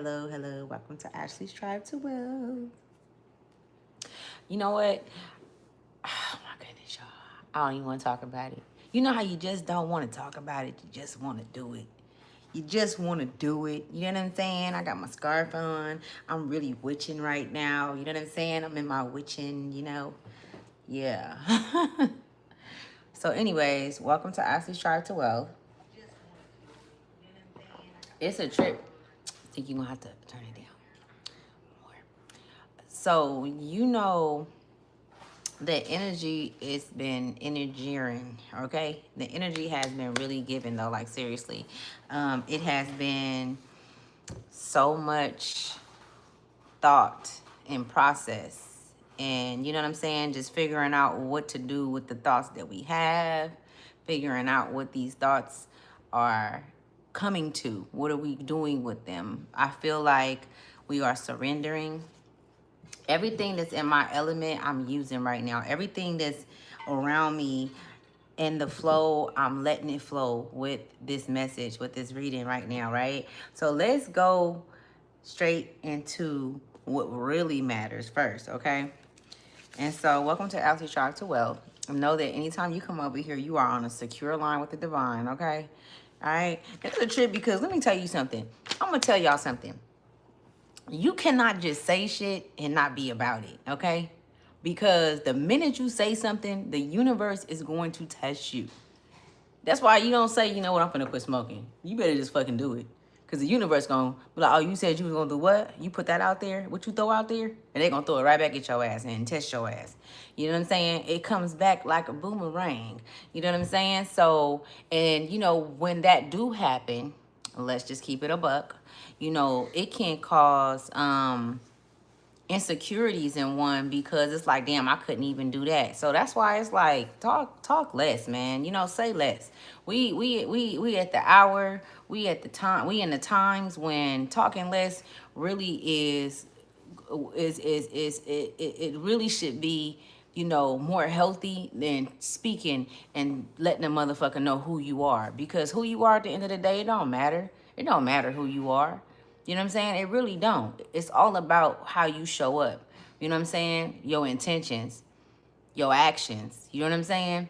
hello. Welcome to Ashley's Tribe to Wealth. You know what? Oh my goodness, y'all. I don't even want to talk about it. You know how you just don't want to talk about it? You just want to do it. You just want to do it. You know what I'm saying? I got my scarf on. I'm really witching right now. You know what I'm saying? I'm in my witching. Yeah. So, anyways, welcome to Ashley's Tribe to Wealth. It's a trip. I think you're going to have to turn it down more. So, the energy has been energying, okay? The energy has been really given, though, like, seriously. It has been so much thought and process. And you know what I'm saying? Just figuring out what to do with the thoughts that we have, figuring out what these thoughts are coming to. What are we doing with them? I feel like we are surrendering. Everything that's in my element, I'm using right now. Everything that's around me in the flow, I'm letting it flow with this message, with this reading right now, right? So let's go straight into what really matters first, okay? And so, welcome to Ashley's Tribe to Wealth. Know that anytime you come over here, you are on a secure line with the divine, okay? All right? It's a trip because let me tell you something. I'm going to tell y'all something. You cannot just say shit and not be about it, okay? Because the minute you say something, the universe is going to test you. That's why you don't say, you know what, I'm finna quit smoking. You better just fucking do it. Because the universe gonna be like, oh, you said you was gonna do what? You put that out there? What you throw out there? And they gonna throw it right back at your ass and test your ass. You know what I'm saying? It comes back like a boomerang. You know what I'm saying? So, and when that do happen, let's just keep it a buck. It can cause insecurities in one because it's like, damn, I couldn't even do that. So that's why it's like talk less, man. Say less. We at the hour, we at the time, we in the times when talking less really it really should be more healthy than speaking and letting a motherfucker know who you are, because who you are at the end of the day, it don't matter who you are. You know what I'm saying? It really don't. It's all about how you show up. You know what I'm saying? Your intentions, your actions. You know what I'm saying?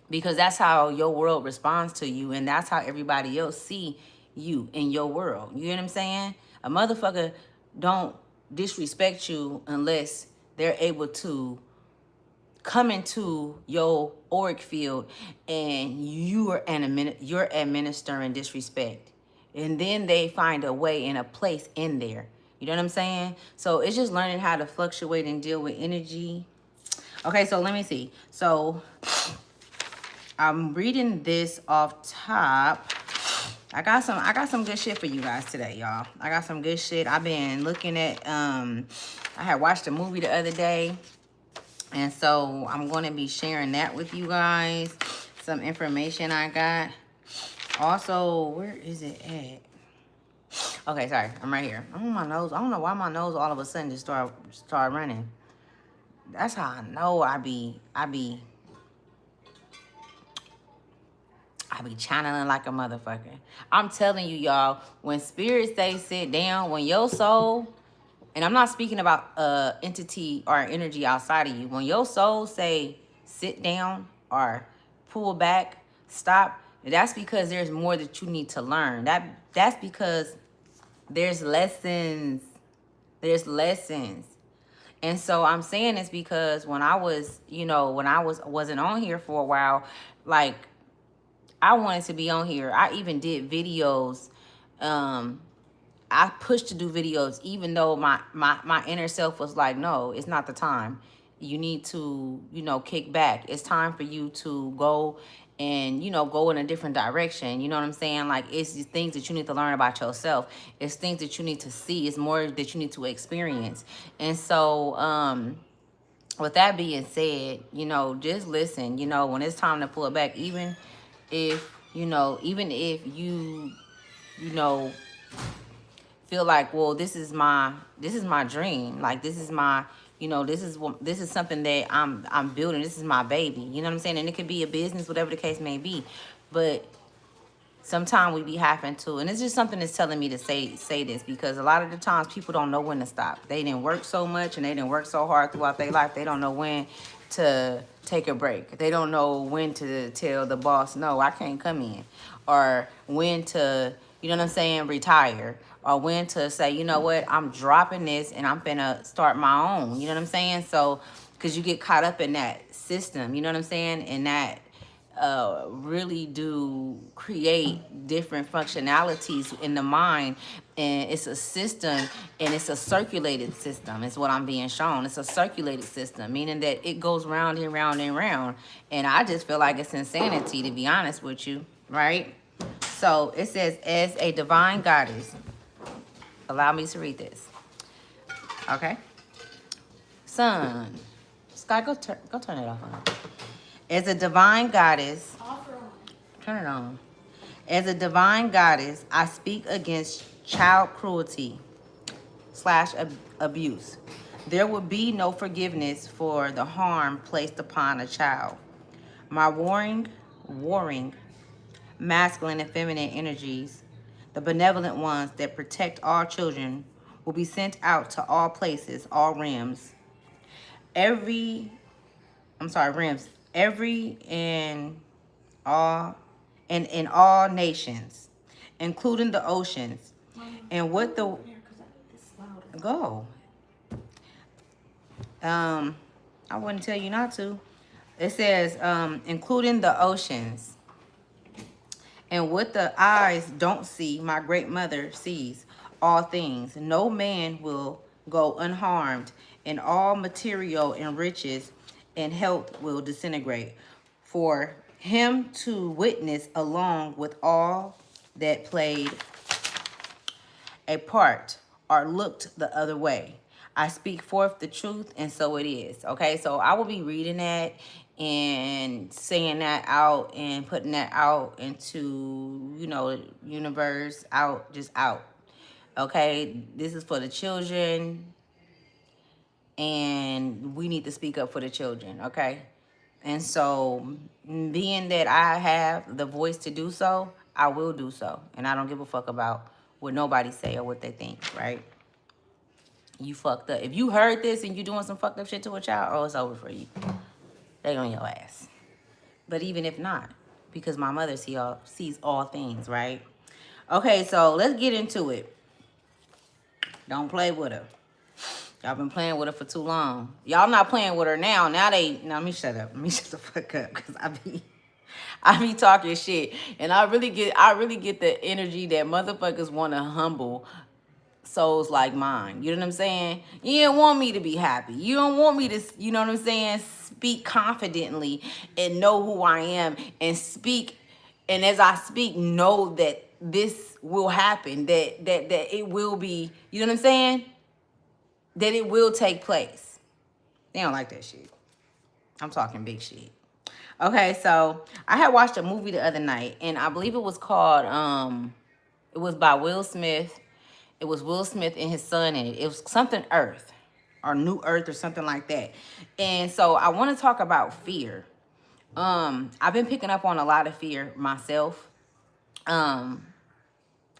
Because that's how your world responds to you, and that's how everybody else see you in your world. You know what I'm saying? A motherfucker don't disrespect you unless they're able to come into your auric field and you're administering disrespect, and then they find a way and a place in there. You know what I'm saying? So it's just learning how to fluctuate and deal with energy. Okay, so let me see. So I'm reading this off top. I got some good shit for you guys today, y'all. I got some good shit. I've been looking at I had watched a movie the other day, and so I'm going to be sharing that with you guys. Some information I got. Also, where is it at? Okay, sorry. I'm right here. I'm on my nose. I don't know why my nose all of a sudden just start running. That's how I know I be channeling like a motherfucker. I'm telling you, y'all, when spirit say sit down, when your soul, and I'm not speaking about entity or energy outside of you, when your soul say sit down or pull back, stop, that's because there's more that you need to learn. That's because there's lessons. There's lessons. And so I'm saying this because when I wasn't on here for a while, like, I wanted to be on here. I even did videos. I pushed to do videos, even though my inner self was like, no, it's not the time. You need to, kick back. It's time for you to go and, go in a different direction. You know what I'm saying? Like, it's these things that you need to learn about yourself. It's things that you need to see. It's more that you need to experience. And so, with that being said, just listen, when it's time to pull back, if, even if you know, feel like, well, this is my dream. Like, this is my, this is something that I'm building. This is my baby. You know what I'm saying? And it could be a business, whatever the case may be. But sometimes we be having to, and it's just something that's telling me to say this, because a lot of the times people don't know when to stop. They didn't work so much and they didn't work so hard throughout their life. They don't know when to take a break. They don't know when to tell the boss, no, I can't come in, or when to, you know what I'm saying, retire, or when to say, you know what, I'm dropping this and I'm gonna start my own. You know what I'm saying? So, because you get caught up in that system, you know what I'm saying, and that really do create different functionalities in the mind. And it's a system, and it's a circulated system is what I'm being shown. It's a circulated system, meaning that it goes round and round and round. And I just feel like it's insanity, to be honest with you, right? So it says, as a divine goddess, allow me to read this, okay? Sun, Sky, go turn it off. As a divine goddess, turn it on. As a divine goddess, I speak against child cruelty / abuse. There will be no forgiveness for the harm placed upon a child. My warring masculine and feminine energies, the benevolent ones that protect all children, will be sent out to all places, all realms, realms, every and all, and in all nations, including the oceans, and what the go. I wouldn't tell you not to. It says, including the oceans, and what the eyes don't see, my great mother sees all things. No man will go unharmed, and all material and riches and health will disintegrate. For him to witness along with all that played a part or looked the other way. I speak forth the truth, and so it is. Okay, so I will be reading that and saying that out and putting that out into, you know, universe, out, just out. Okay, this is for the children, and we need to speak up for the children. Okay, and so being that I have the voice to do so, I will do so, and I don't give a fuck about what nobody say or what they think. Right? You fucked up. If you heard this and you doing some fucked up shit to a child, oh, it's over for you. They on your ass. But even if not, because my mother sees all things, right? Okay, so let's get into it. Don't play with her. Y'all been playing with her for too long. Y'all not playing with her now. Now let me shut up. Let me shut the fuck up, because I be talking shit, and I really get the energy that motherfuckers want to humble souls like mine. You know what I'm saying? You don't want me to be happy. You don't want me to, you know what I'm saying, speak confidently and know who I am and speak. And as I speak, know that this will happen, that it will be, you know what I'm saying? That it will take place. They don't like that shit. I'm talking big shit. Okay, so I had watched a movie the other night, and I believe it was called, it was by Will Smith. It was Will Smith and his son in it. It was something Earth or New Earth or something like that. And so I want to talk about fear. I've been picking up on a lot of fear myself. A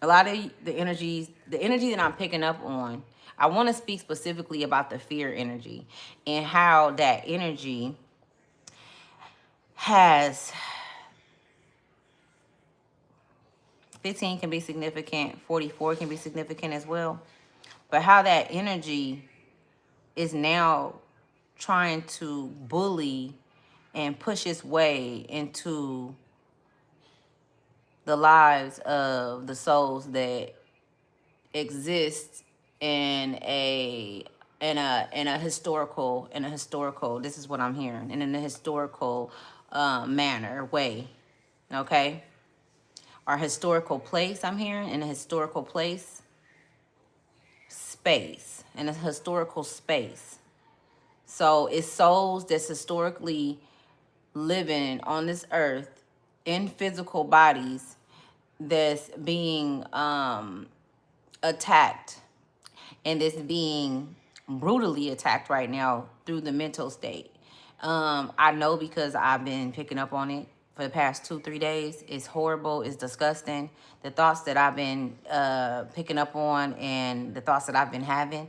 lot of the energy that I'm picking up on, I want to speak specifically about the fear energy and how that energy has 15 can be significant, 44 can be significant as well. But how that energy is now trying to bully and push its way into the lives of the souls that exist in a historical, this is what I'm hearing, in a historical manner, way, okay? Our historical place, I'm hearing, in a historical place, space, in a historical space. So it's souls that's historically living on this earth in physical bodies that's being attacked, and that's being brutally attacked right now through the mental state. I know because I've been picking up on it. for the past 2-3 days. It's horrible. It's disgusting. The thoughts that I've been picking up on, and the thoughts that I've been having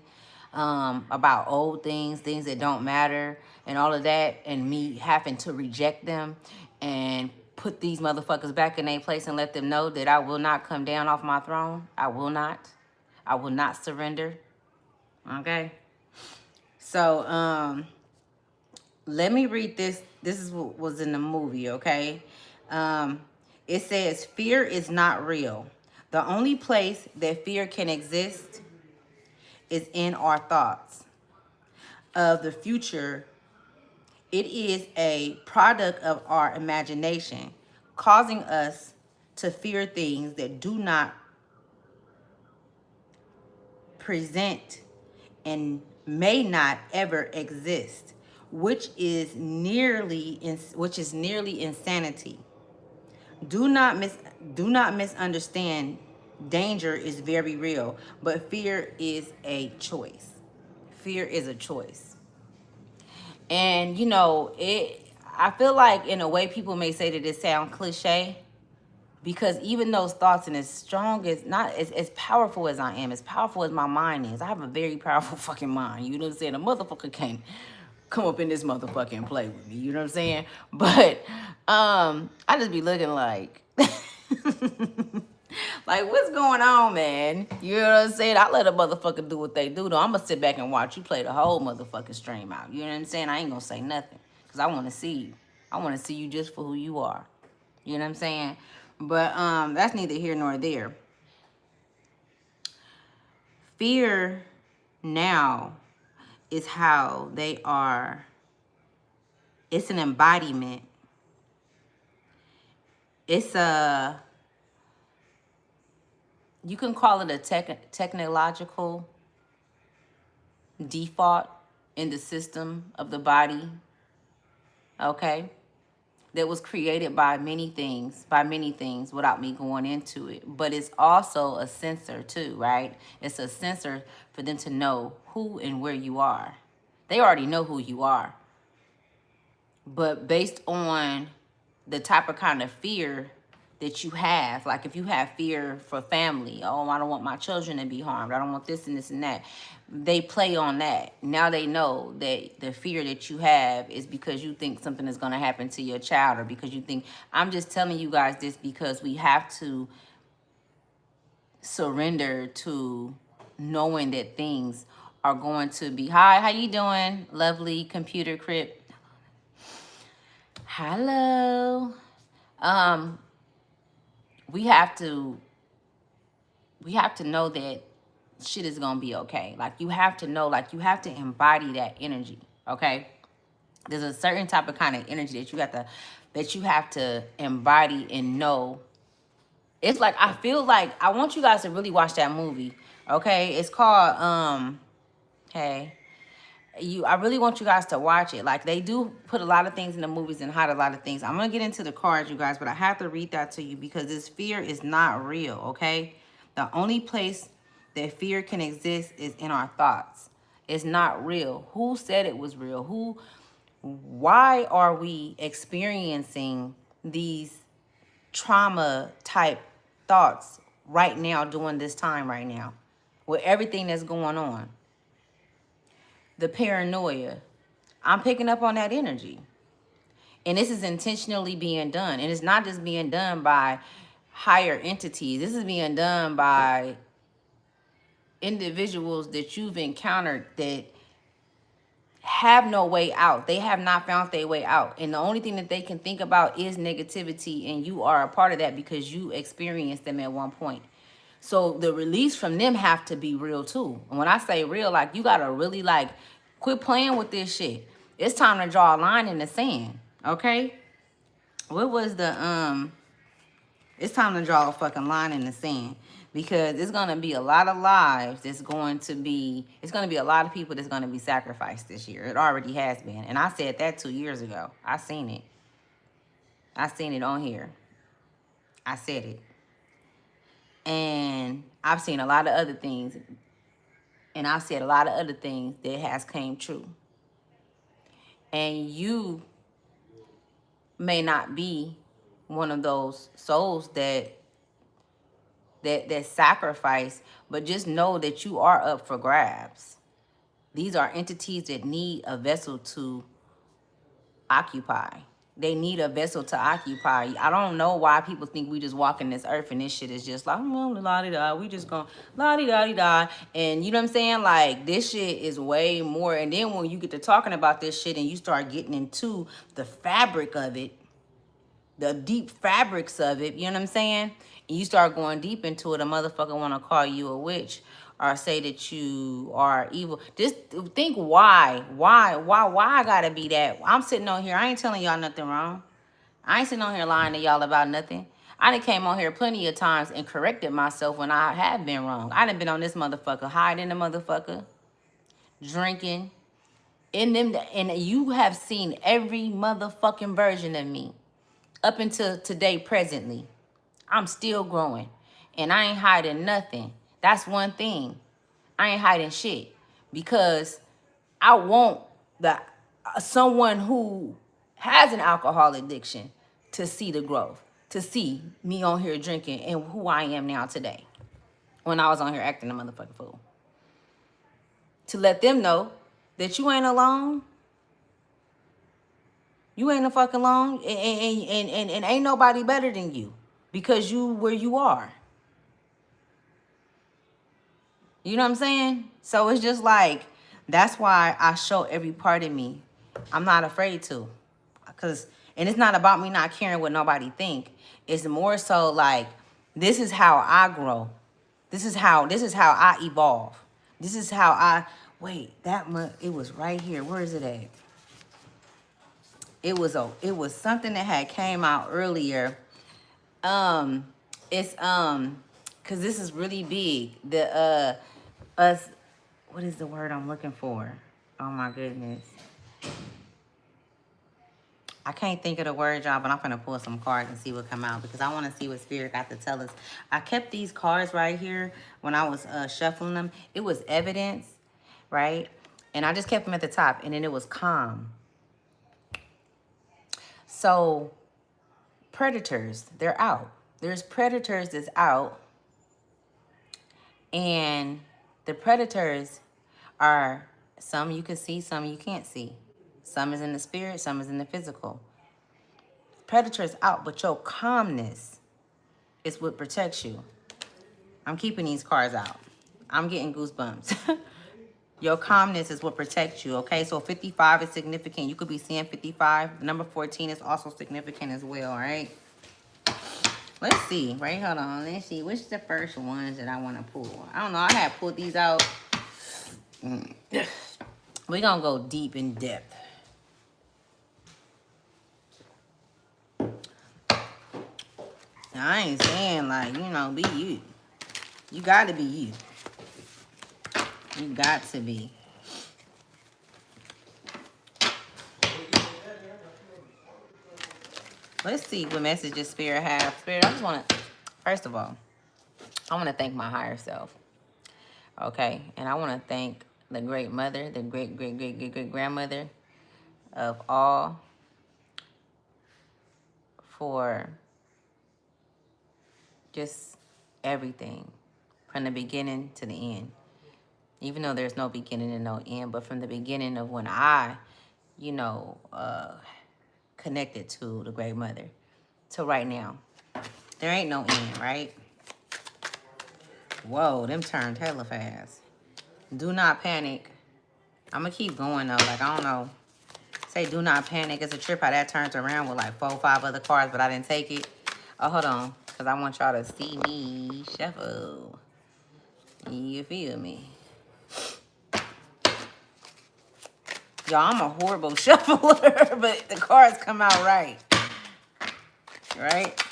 about old things that don't matter, and all of that, and me having to reject them and put these motherfuckers back in their place and let them know that I will not come down off my throne. I will not. I will not surrender. Okay? So, let me read this. This is what was in the movie, okay? It says, fear is not real. The only place that fear can exist is in our thoughts of the future. It is a product of our imagination, causing us to fear things that do not present and may not ever exist, which is nearly insanity. Do not misunderstand. Danger is very real, but fear is a choice. Fear is a choice. And you know, I feel like in a way people may say that it sounds cliche, because even those thoughts, and as strong as, not as powerful as I am, as powerful as my mind is, I have a very powerful fucking mind. You know what I'm saying? A motherfucker can't come up in this motherfucker and play with me. You know what I'm saying? But I just be looking like like, what's going on, man? You know what I'm saying? I let a motherfucker do what they do, though. I'm gonna sit back and watch you play the whole motherfucking stream out. You know what I'm saying? I ain't gonna say nothing, because I want to see you. I want to see you just for who you are. You know what I'm saying? But that's neither here nor there. Fear now is how they are. It's an embodiment. It's a, you can call it a technological default in the system of the body, okay? That was created by many things without me going into it. But it's also a sensor too, right? It's a sensor for them to know who and where you are. They already know who you are. But based on the type of kind of fear that you have, like if you have fear for family, oh, I don't want my children to be harmed, I don't want this and this and that, they play on that. Now they know that the fear that you have is because you think something is going to happen to your child, or because you think, I'm just telling you guys this because we have to surrender to knowing that things are going to be. Hi, how you doing, lovely computer crypt? Hello. We have to know that shit is gonna be okay. Like, you have to know, like, you have to embody that energy, okay? There's a certain type of kind of energy that you have to embody and know. It's like, I feel like I want you guys to really watch that movie, okay? It's called hey, I really want you guys to watch it. Like, they do put a lot of things in the movies and hide a lot of things. I'm gonna get into the cards, you guys, but I have to read that to you because this fear is not real, okay? The only place that fear can exist is in our thoughts. It's not real. Who said it was real? Why are we experiencing these trauma type thoughts right now, during this time right now, with everything that's going on? The paranoia. I'm picking up on that energy. And this is intentionally being done. And it's not just being done by higher entities. This is being done by individuals that you've encountered that have no way out. They have not found their way out. And the only thing that they can think about is negativity. And you are a part of that because you experienced them at one point. So the release from them have to be real too. And when I say real, like, you gotta really, like, quit playing with this shit. It's time to draw a line in the sand, okay? What was the it's time to draw a fucking line in the sand, because it's gonna be a lot of lives it's gonna be a lot of people that's gonna be sacrificed this year. It already has been. And I said that 2 years ago. I seen it on here. I said it. And I've seen a lot of other things. And I've said a lot of other things that has came true. And you may not be one of those souls that sacrifice, but just know that you are up for grabs. These are entities that need a vessel to occupy. They need a vessel to occupy. I don't know why people think we just walk in this earth and this shit is just like, la di da, we just gonna la di da di da. And you know what I'm saying? Like, this shit is way more. And then when you get to talking about this shit and you start getting into the fabric of it, the deep fabrics of it, you know what I'm saying? And you start going deep into it, a motherfucker want to call you a witch or say that you are evil. Just think why I gotta be that. I'm sitting on here, I ain't telling y'all nothing wrong. I ain't sitting on here lying to y'all about nothing. I done came on here plenty of times and corrected myself when I have been wrong. I done been on this motherfucker, hiding the motherfucker, drinking, in them, and you have seen every motherfucking version of me up until today, presently. I'm still growing, and I ain't hiding nothing. That's one thing. I ain't hiding shit, because I want the someone who has an alcohol addiction to see the growth, to see me on here drinking and who I am now today, when I was on here acting a motherfucking fool. To let them know that you ain't alone. You ain't a fucking alone, and ain't nobody better than you, because you where you are. You know what I'm saying? So it's just like, that's why I show every part of me. I'm not afraid to. And it's not about me not caring what nobody think. It's more so like, this is how I grow. This is how I evolve. This is how I, wait, it was right here. Where is it at? It was something that had came out earlier. It's cause this is really big. The us, what is the word I'm looking for? Oh my goodness. I can't think of the word, y'all, but I'm gonna pull some cards and see what come out, because I want to see what Spirit got to tell us. I kept these cards right here when I was shuffling them. It was evidence, right? And I just kept them at the top, and then it was calm. So predators, they're out. There's predators that's out, and the predators are, some you can see, some you can't see. Some is in the spirit, some is in the physical. Predators out, but your calmness is what protects you. I'm keeping these cards out. I'm getting goosebumps. Your calmness is what protects you, okay? So 55 is significant. You could be seeing 55. Number 14 is also significant as well, all right? Let's see, right? Hold on. Let's see. Which is the first ones that I want to pull? I don't know. I had pulled these out. We're going to go deep in depth. Now, I ain't saying, like, you know, be you. You got to be you. You got to be. Let's see what messages Spirit has. Spirit, I just want to, first of all, I want to thank my higher self. Okay? And I want to thank the great mother, the great grandmother of all, for just everything from the beginning to the end. Even though there's no beginning and no end, but from the beginning of when I, you know, connected to the great mother to right now, there ain't no end, right? Whoa, them turned hella fast. Do not panic. I'm gonna keep going though. Like, I don't know. Say do not panic. It's a trip how that turns around with like 4 or 5 other cards, but I didn't take it. Oh, hold on. Because I want y'all to see me shuffle. You feel me? Y'all, I'm a horrible shuffler, but the cards come out right. Right?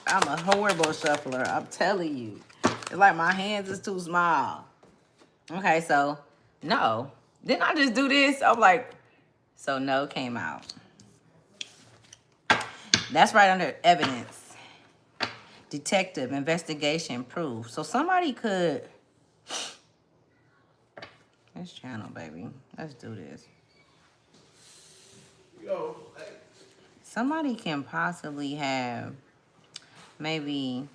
I'm a horrible shuffler. I'm telling you. It's like my hands is too small. Okay, so no. Didn't I just do this? I'm like, so no came out. That's right under evidence. Detective, investigation, proof. So somebody could... This channel, baby. Let's do this. somebody can possibly have maybe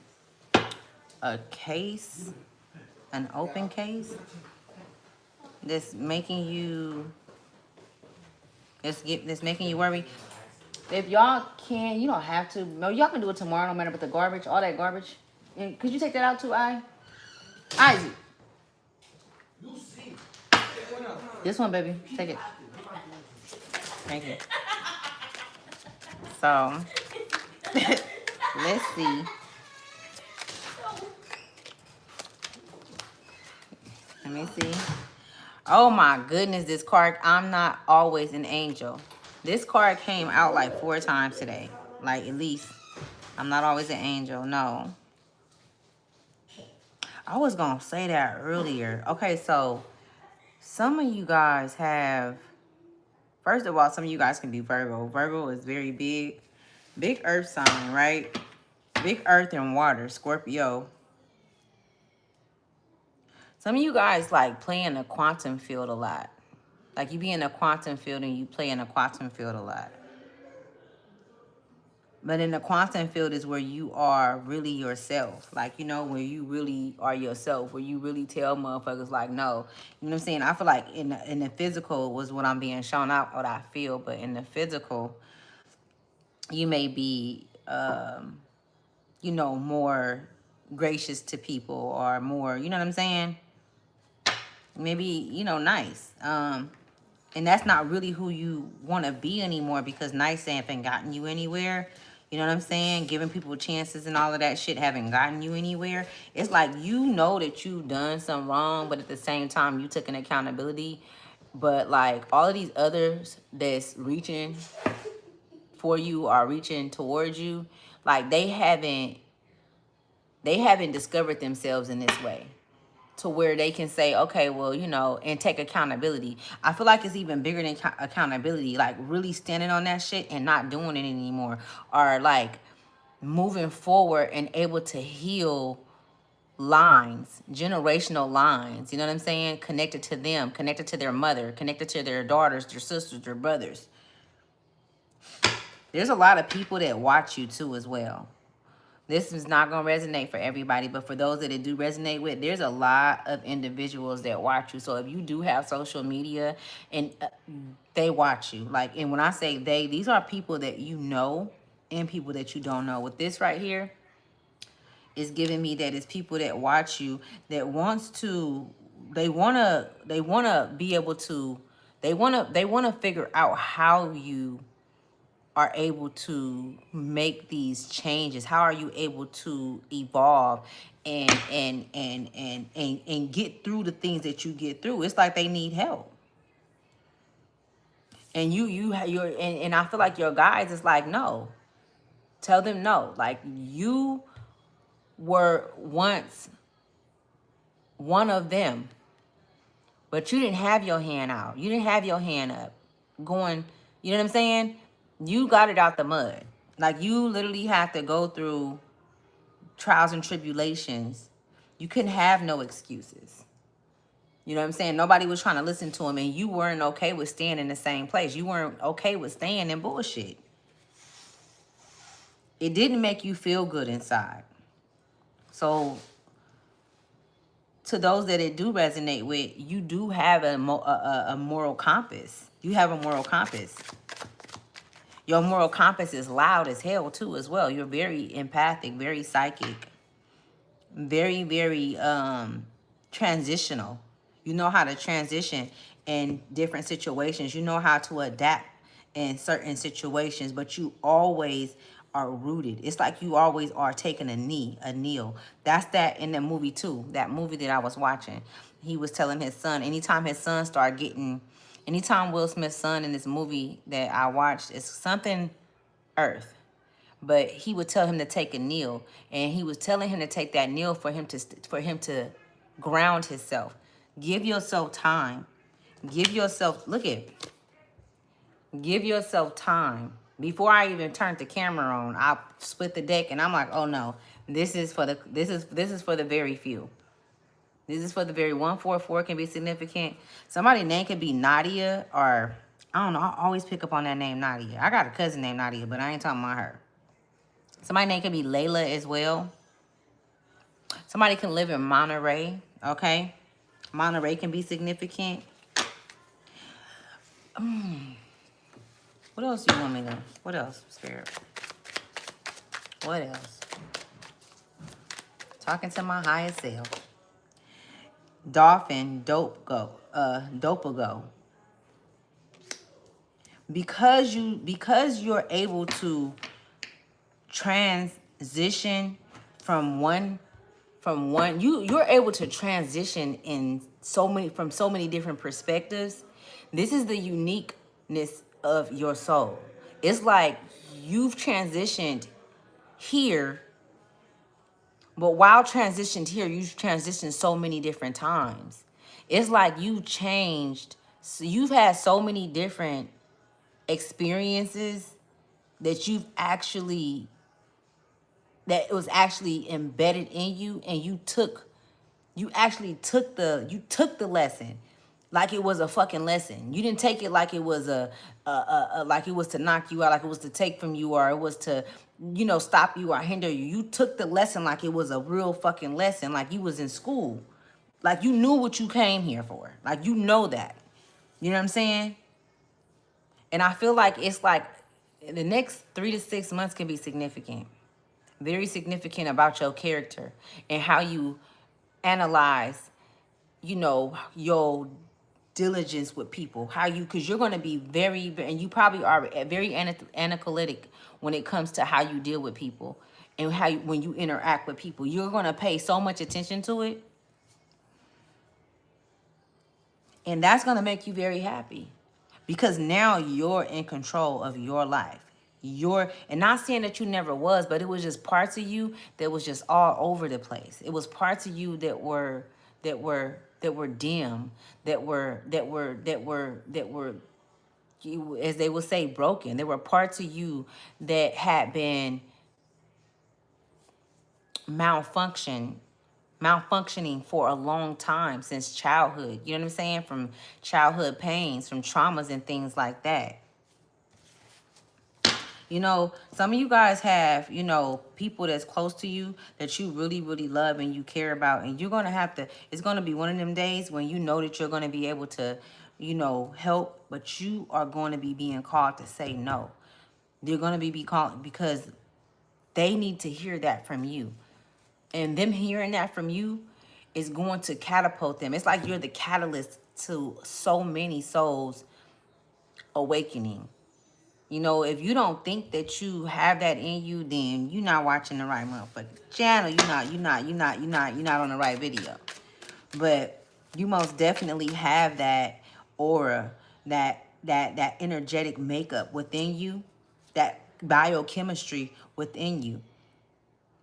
a case, an open case that's making you, that's making you worry. If y'all can, you don't have to. No, y'all can do it tomorrow, no matter. But the garbage, all that garbage, and could you take that out too, Isaac? This one, baby, take it. Thank you. So, let's see. Let me see. Oh my goodness, this card. I'm not always an angel. This card came out like 4 times today. Like, at least. I'm not always an angel. No. I was going to say that earlier. Okay, so some of you guys have... First of all, some of you guys can be Virgo. Virgo is very big. Big earth sign, right? Big earth and water. Scorpio. Some of you guys like play in the quantum field a lot. Like you be in a quantum field and you play in a quantum field a lot. But in the quantum field is where you are really yourself. Like, you know, where you really are yourself. Where you really tell motherfuckers like, no. You know what I'm saying? I feel like in the physical was what I'm being shown out, what I feel. But in the physical, you may be, you know, more gracious to people or more, you know what I'm saying? Maybe, you know, nice. And that's not really who you want to be anymore because nice haven't gotten you anywhere. You know what I'm saying? Giving people chances and all of that shit haven't gotten you anywhere. It's like you know that you've done something wrong, but at the same time, you took an accountability. But like all of these others that's reaching for you or reaching towards you, like they haven't discovered themselves in this way. To where they can say, okay, well, you know, and take accountability. I feel like it's even bigger than accountability, like really standing on that shit and not doing it anymore, or like moving forward and able to heal lines, generational lines, you know what I'm saying? Connected to them, connected to their mother, connected to their daughters, their sisters, their brothers. There's a lot of people that watch you too as well. This is not going to resonate for everybody, but for those that it do resonate with, there's a lot of individuals that watch you. So if you do have social media and they watch you, like, and when I say they, these are people that you know and people that you don't know. With this right here, it's giving me that it's people that watch you that wants to, they want to be able to, they want to figure out how you are able to make these changes. How are you able to evolve and get through the things that you get through? It's like they need help. And and I feel like your guys is like, no. Tell them no. Like you were once one of them, but you didn't have your hand out. You didn't have your hand up going, you know what I'm saying? You got it out the mud. Like you literally have to go through trials and tribulations. You couldn't have no excuses. You know what I'm saying? Nobody was trying to listen to him, and you weren't okay with staying in the same place. You weren't okay with staying in bullshit. It didn't make you feel good inside. So to those that it do resonate with, you do have a moral compass. You have a moral compass. Your moral compass is loud as hell too as well. You're very empathic, very psychic, very, very transitional. You know how to transition in different situations. You know how to adapt in certain situations, but you always are rooted. It's like you always are taking a kneel. That's that in the movie too. That movie that I was watching. He was telling his son, anytime his son started getting, anytime Will Smith's son in this movie that I watched, it's something earth. But he would tell him to take a kneel, and he was telling him to take that kneel for him to ground himself. Give yourself time. Give yourself, give yourself time. Before I even turned the camera on, I split the deck and I'm like, oh no, this is for the very few. This is for the very 144 can be significant. Somebody's name could be Nadia or I don't know. I always pick up on that name, Nadia. I got a cousin named Nadia, but I ain't talking about her. Somebody name could be Layla as well. Somebody can live in Monterey, okay? Monterey can be significant. What else do you want me to? What else, Spirit? What else? Talking to my higher self. Dolphin, Dopago. Because you're able to transition from you're able to transition in from so many different perspectives. This is the uniqueness of your soul. It's like you've transitioned here, but while transitioned here, you've transitioned so many different times. It's like you changed. So you've had so many different experiences that that it was actually embedded in you, and you took the lesson like it was a fucking lesson. You didn't take it like it was like it was to knock you out, like it was to take from you, or it was to, stop you or hinder you. You took the lesson like it was a real fucking lesson, like you was in school, like you knew what you came here for, like that. You know what I'm saying? And I feel like it's like the next 3 to 6 months can be significant, very significant about your character and how you analyze, your diligence with people, because you're going to be and you probably are very analytic when it comes to how you deal with people and when you interact with people. You're going to pay so much attention to it. And that's going to make you very happy because now you're in control of your life. And not saying that you never was, but it was just parts of you that was just all over the place. It was parts of you that were dim, that were, as they would say, broken. There were parts of you that had been malfunctioning for a long time, since childhood. You know what I'm saying? From childhood pains, from traumas and things like that. Some of you guys have, people that's close to you that you really, really love and you care about. And you're going to it's going to be one of them days when you know that you're going to be able to, help, but you are going to be being called to say no. They're going to be called because they need to hear that from you. And them hearing that from you is going to catapult them. It's like you're the catalyst to so many souls awakening. If you don't think that you have that in you, then you're not watching the right motherfucking channel. You're not on the right video. But you most definitely have that aura, that energetic makeup within you, that biochemistry within you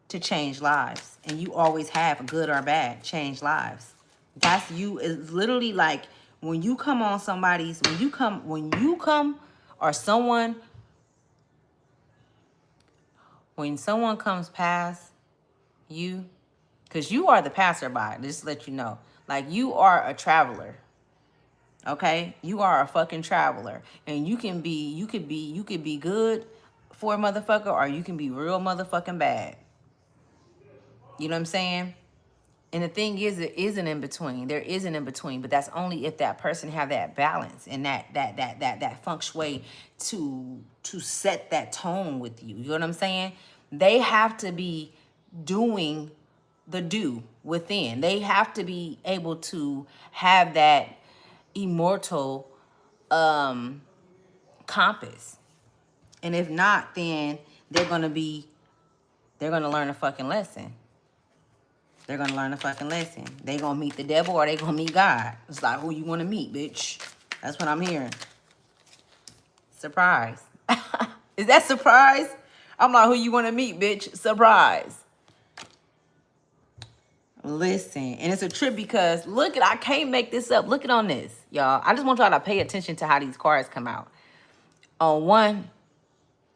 to change lives. And you always have, good or bad, change lives. That's you. It's literally like when you come on somebody's, when you come or someone, when someone comes past you, because you are the passerby, just to let you know, like you are a traveler. Okay, you are a fucking traveler, and you could be good for a motherfucker, or you can be real motherfucking bad. You know what I'm saying? And the thing is, there is an in between. There is an in between, but that's only if that person have that balance and that feng shui to set that tone with you. You know what I'm saying? They have to be doing the do within. They have to be able to have that immortal compass. And if not, then they're gonna learn a fucking lesson. They're going to learn a fucking lesson. They going to meet the devil or they going to meet God. It's like, who you want to meet, bitch? That's what I'm hearing. Surprise. Is that surprise? I'm like, who you want to meet, bitch? Surprise. Listen, and it's a trip because I can't make this up. Look on this, y'all. I just want y'all to pay attention to how these cards come out. On one,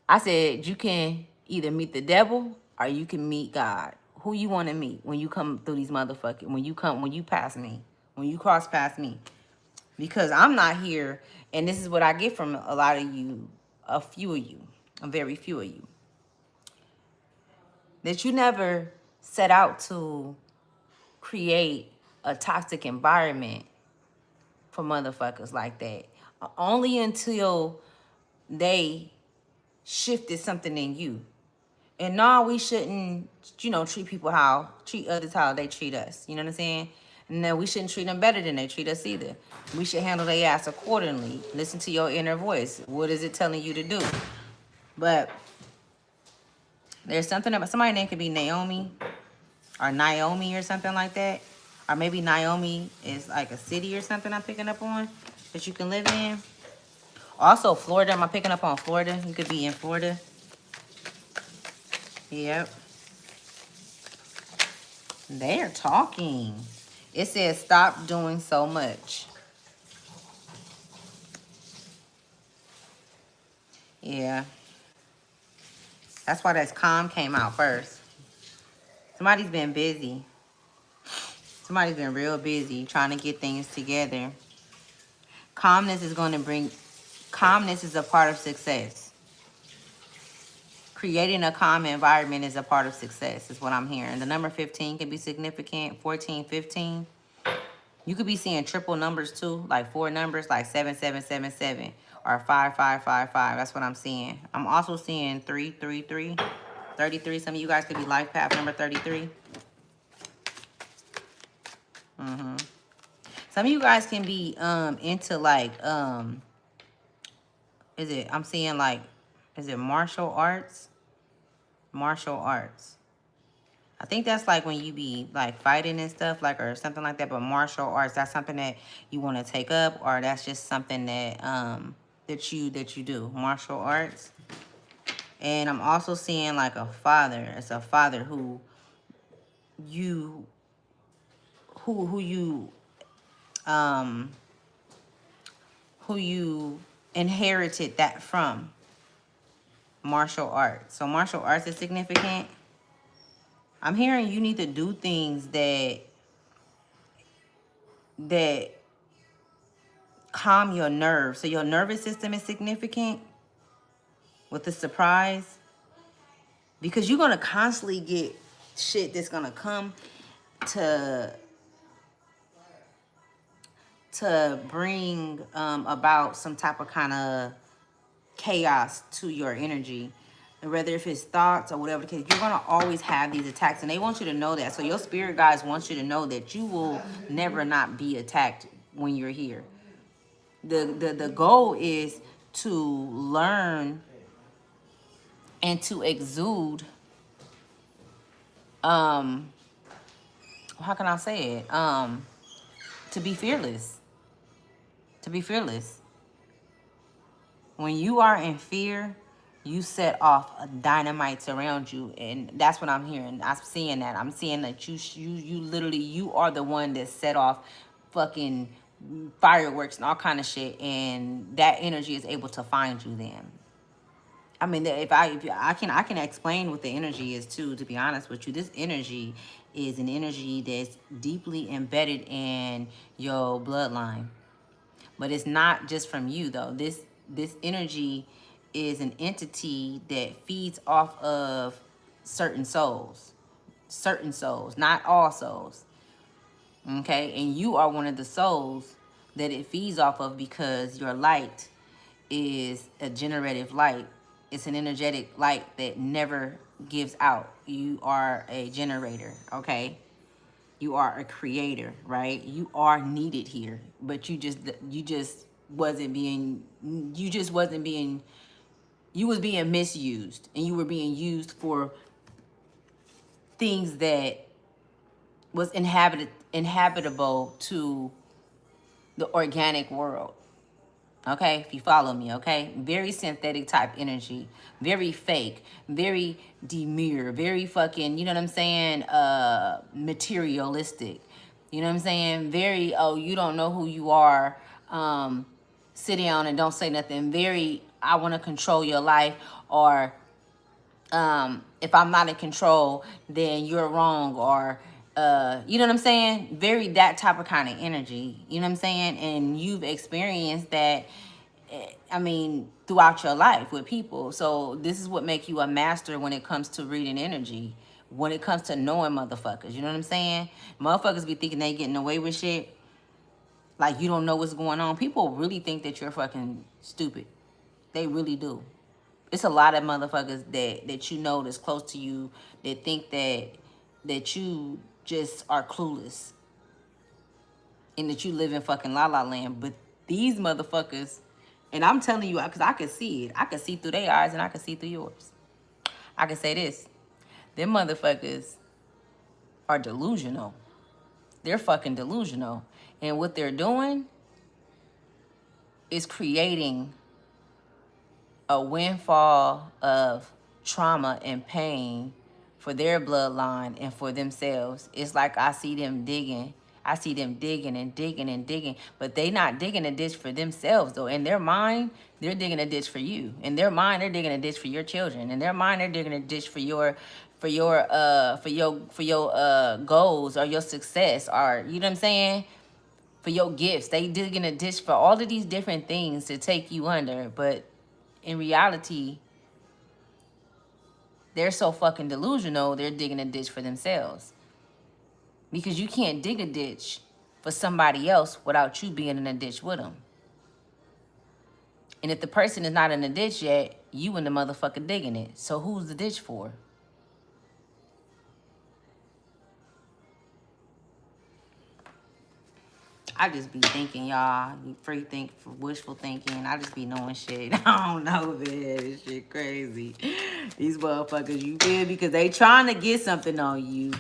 I said you can either meet the devil or you can meet God. Who you want to meet when you come through these motherfuckers, when you pass me, when you cross past me. because I'm not here, and this is what I get from a lot of you, a few of you, a very few of you, that you never set out to create a toxic environment for motherfuckers like that. Only until they shifted something in you. And no, we shouldn't, treat others how they treat us. You know what I'm saying? And then we shouldn't treat them better than they treat us either. We should handle their ass accordingly. Listen to your inner voice. What is it telling you to do? But there's something about somebody's name could be Naomi or something like that. Or maybe Naomi is like a city or something I'm picking up on that you can live in. Also, Florida. Am I picking up on Florida? You could be in Florida. Yep. They're talking. It says stop doing so much. Yeah. That's why that calm came out first. Somebody's been busy. Somebody's been real busy trying to get things together. Calmness is a part of success. Creating a calm environment is a part of success, is what I'm hearing. The number 15 can be significant. 14, 15. You could be seeing triple numbers too, like 4 numbers, like 7777 or 5555. That's what I'm seeing. I'm also seeing 333, 33. Some of you guys could be life path number 33. Some of you guys can be into like I'm seeing like, is it martial arts? Martial arts. I think that's like when you be like fighting and stuff, like, or something like that. But martial arts, that's something that you want to take up, or that's just something that that you do. Martial arts. And I'm also seeing like a father. It's a father who you inherited that from. Martial arts. So martial arts is significant. I'm hearing you need to do things that calm your nerves. So your nervous system is significant with the surprise, because you're gonna constantly get shit that's gonna come to bring about some type of kind of chaos to your energy. Whether if it's thoughts or whatever the case, you're gonna always have these attacks, and they want you to know that. So your spirit guides want you to know that you will never not be attacked when you're here. The goal is to learn and to exude. How can I say it? To be fearless. To be fearless. When you are in fear, you set off dynamites around you, and that's what I'm hearing. I'm seeing that. I'm seeing that you literally, you are the one that set off fucking fireworks and all kind of shit, and that energy is able to find you then. I mean, if I can explain what the energy is too. To be honest with you, this energy is an energy that's deeply embedded in your bloodline. But it's not just from you though. This energy is an entity that feeds off of certain souls. Certain souls, not all souls. Okay? And you are one of the souls that it feeds off of, because your light is a generative light. It's an energetic light that never gives out. You are a generator, okay? You are a creator, right? You are needed here, but you wasn't being you was being misused, and you were being used for things that was inhabitable to the organic world. Okay, if you follow me, okay? Very synthetic type energy, very fake, very demure, very fucking, you know what I'm saying, materialistic. You know what I'm saying? Very, oh, you don't know who you are. Sit down and don't say nothing. Very, I want to control your life, or if I'm not in control, then you're wrong, or You know what I'm saying? Very that type of kind of energy. You know what I'm saying? And you've experienced that, I mean, throughout your life with people. So this is what make you a master when it comes to reading energy. When it comes to knowing motherfuckers. You know what I'm saying? Motherfuckers be thinking they getting away with shit. Like you don't know what's going on. People really think that you're fucking stupid. They really do. It's a lot of motherfuckers that you know that's close to you that think that you just are clueless and that you live in fucking la la land. But these motherfuckers, and I'm telling you, because I can see it. I can see through their eyes and I can see through yours. I can say this. Them motherfuckers are delusional. They're fucking delusional. And what they're doing is creating a windfall of trauma and pain for their bloodline and for themselves. It's like I see them digging. I see them digging and digging and digging, but they not digging a ditch for themselves though. In their mind, they're digging a ditch for you. In their mind, they're digging a ditch for your children. In their mind, they're digging a ditch for your goals or your success, or you know what I'm saying? For your gifts. They digging a ditch for all of these different things to take you under, but in reality, they're so fucking delusional, they're digging a ditch for themselves. Because you can't dig a ditch for somebody else without you being in a ditch with them. And if the person is not in the ditch yet, you in the motherfucker digging it. So who's the ditch for? I just be thinking, y'all, free think, wishful thinking. I just be knowing shit. I don't know, man. This shit crazy. These motherfuckers, you feel? Because they trying to get something on you.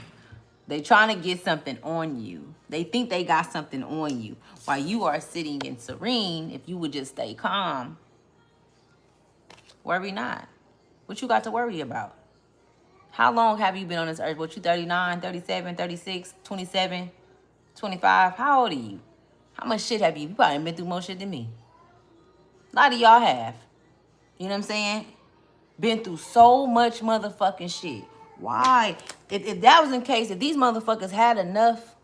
They trying to get something on you. They think they got something on you. While you are sitting in serene, if you would just stay calm, worry not. What you got to worry about? How long have you been on this earth? What, you 39, 37, 36, 27, 25? How old are you? How much shit have you? You probably been through more shit than me. A lot of y'all have. You know what I'm saying? Been through so much motherfucking shit. Why? If that was in case, if these motherfuckers had enough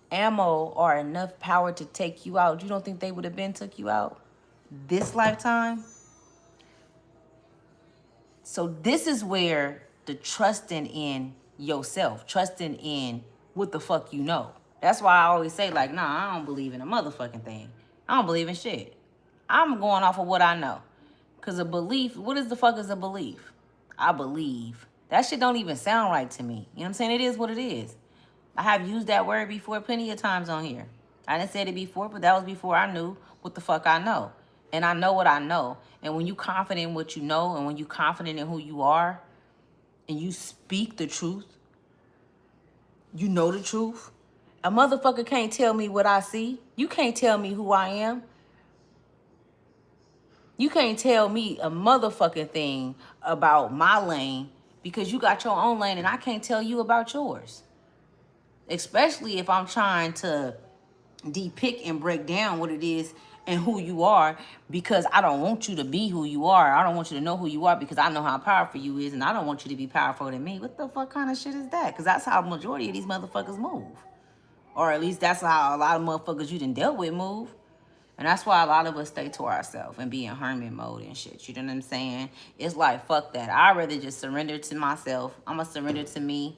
ammo or enough power to take you out, you don't think they would have been took you out this lifetime? So this is where the trusting in yourself, trusting in what the fuck you know. That's why I always say, like, nah, I don't believe in a motherfucking thing. I don't believe in shit. I'm going off of what I know. Because a belief, what is the fuck is a belief? I believe. That shit don't even sound right to me. You know what I'm saying? It is what it is. I have used that word before plenty of times on here. I didn't say it before, but that was before I knew what the fuck I know. And I know what I know. And when you confident in what you know, and when you confident in who you are, and you speak the truth, you know the truth. A motherfucker can't tell me what I see. You can't tell me who I am. You can't tell me a motherfucking thing about my lane because you got your own lane and I can't tell you about yours. Especially if I'm trying to depict and break down what it is and who you are, because I don't want you to be who you are. I don't want you to know who you are because I know how powerful you is, and I don't want you to be powerful than me. What the fuck kind of shit is that? Because that's how the majority of these motherfuckers move. Or at least that's how a lot of motherfuckers you done dealt with move. And that's why a lot of us stay to ourselves and be in hermit mode and shit. You know what I'm saying? It's like, fuck that. I'd rather just surrender to myself. I'm going to surrender to me.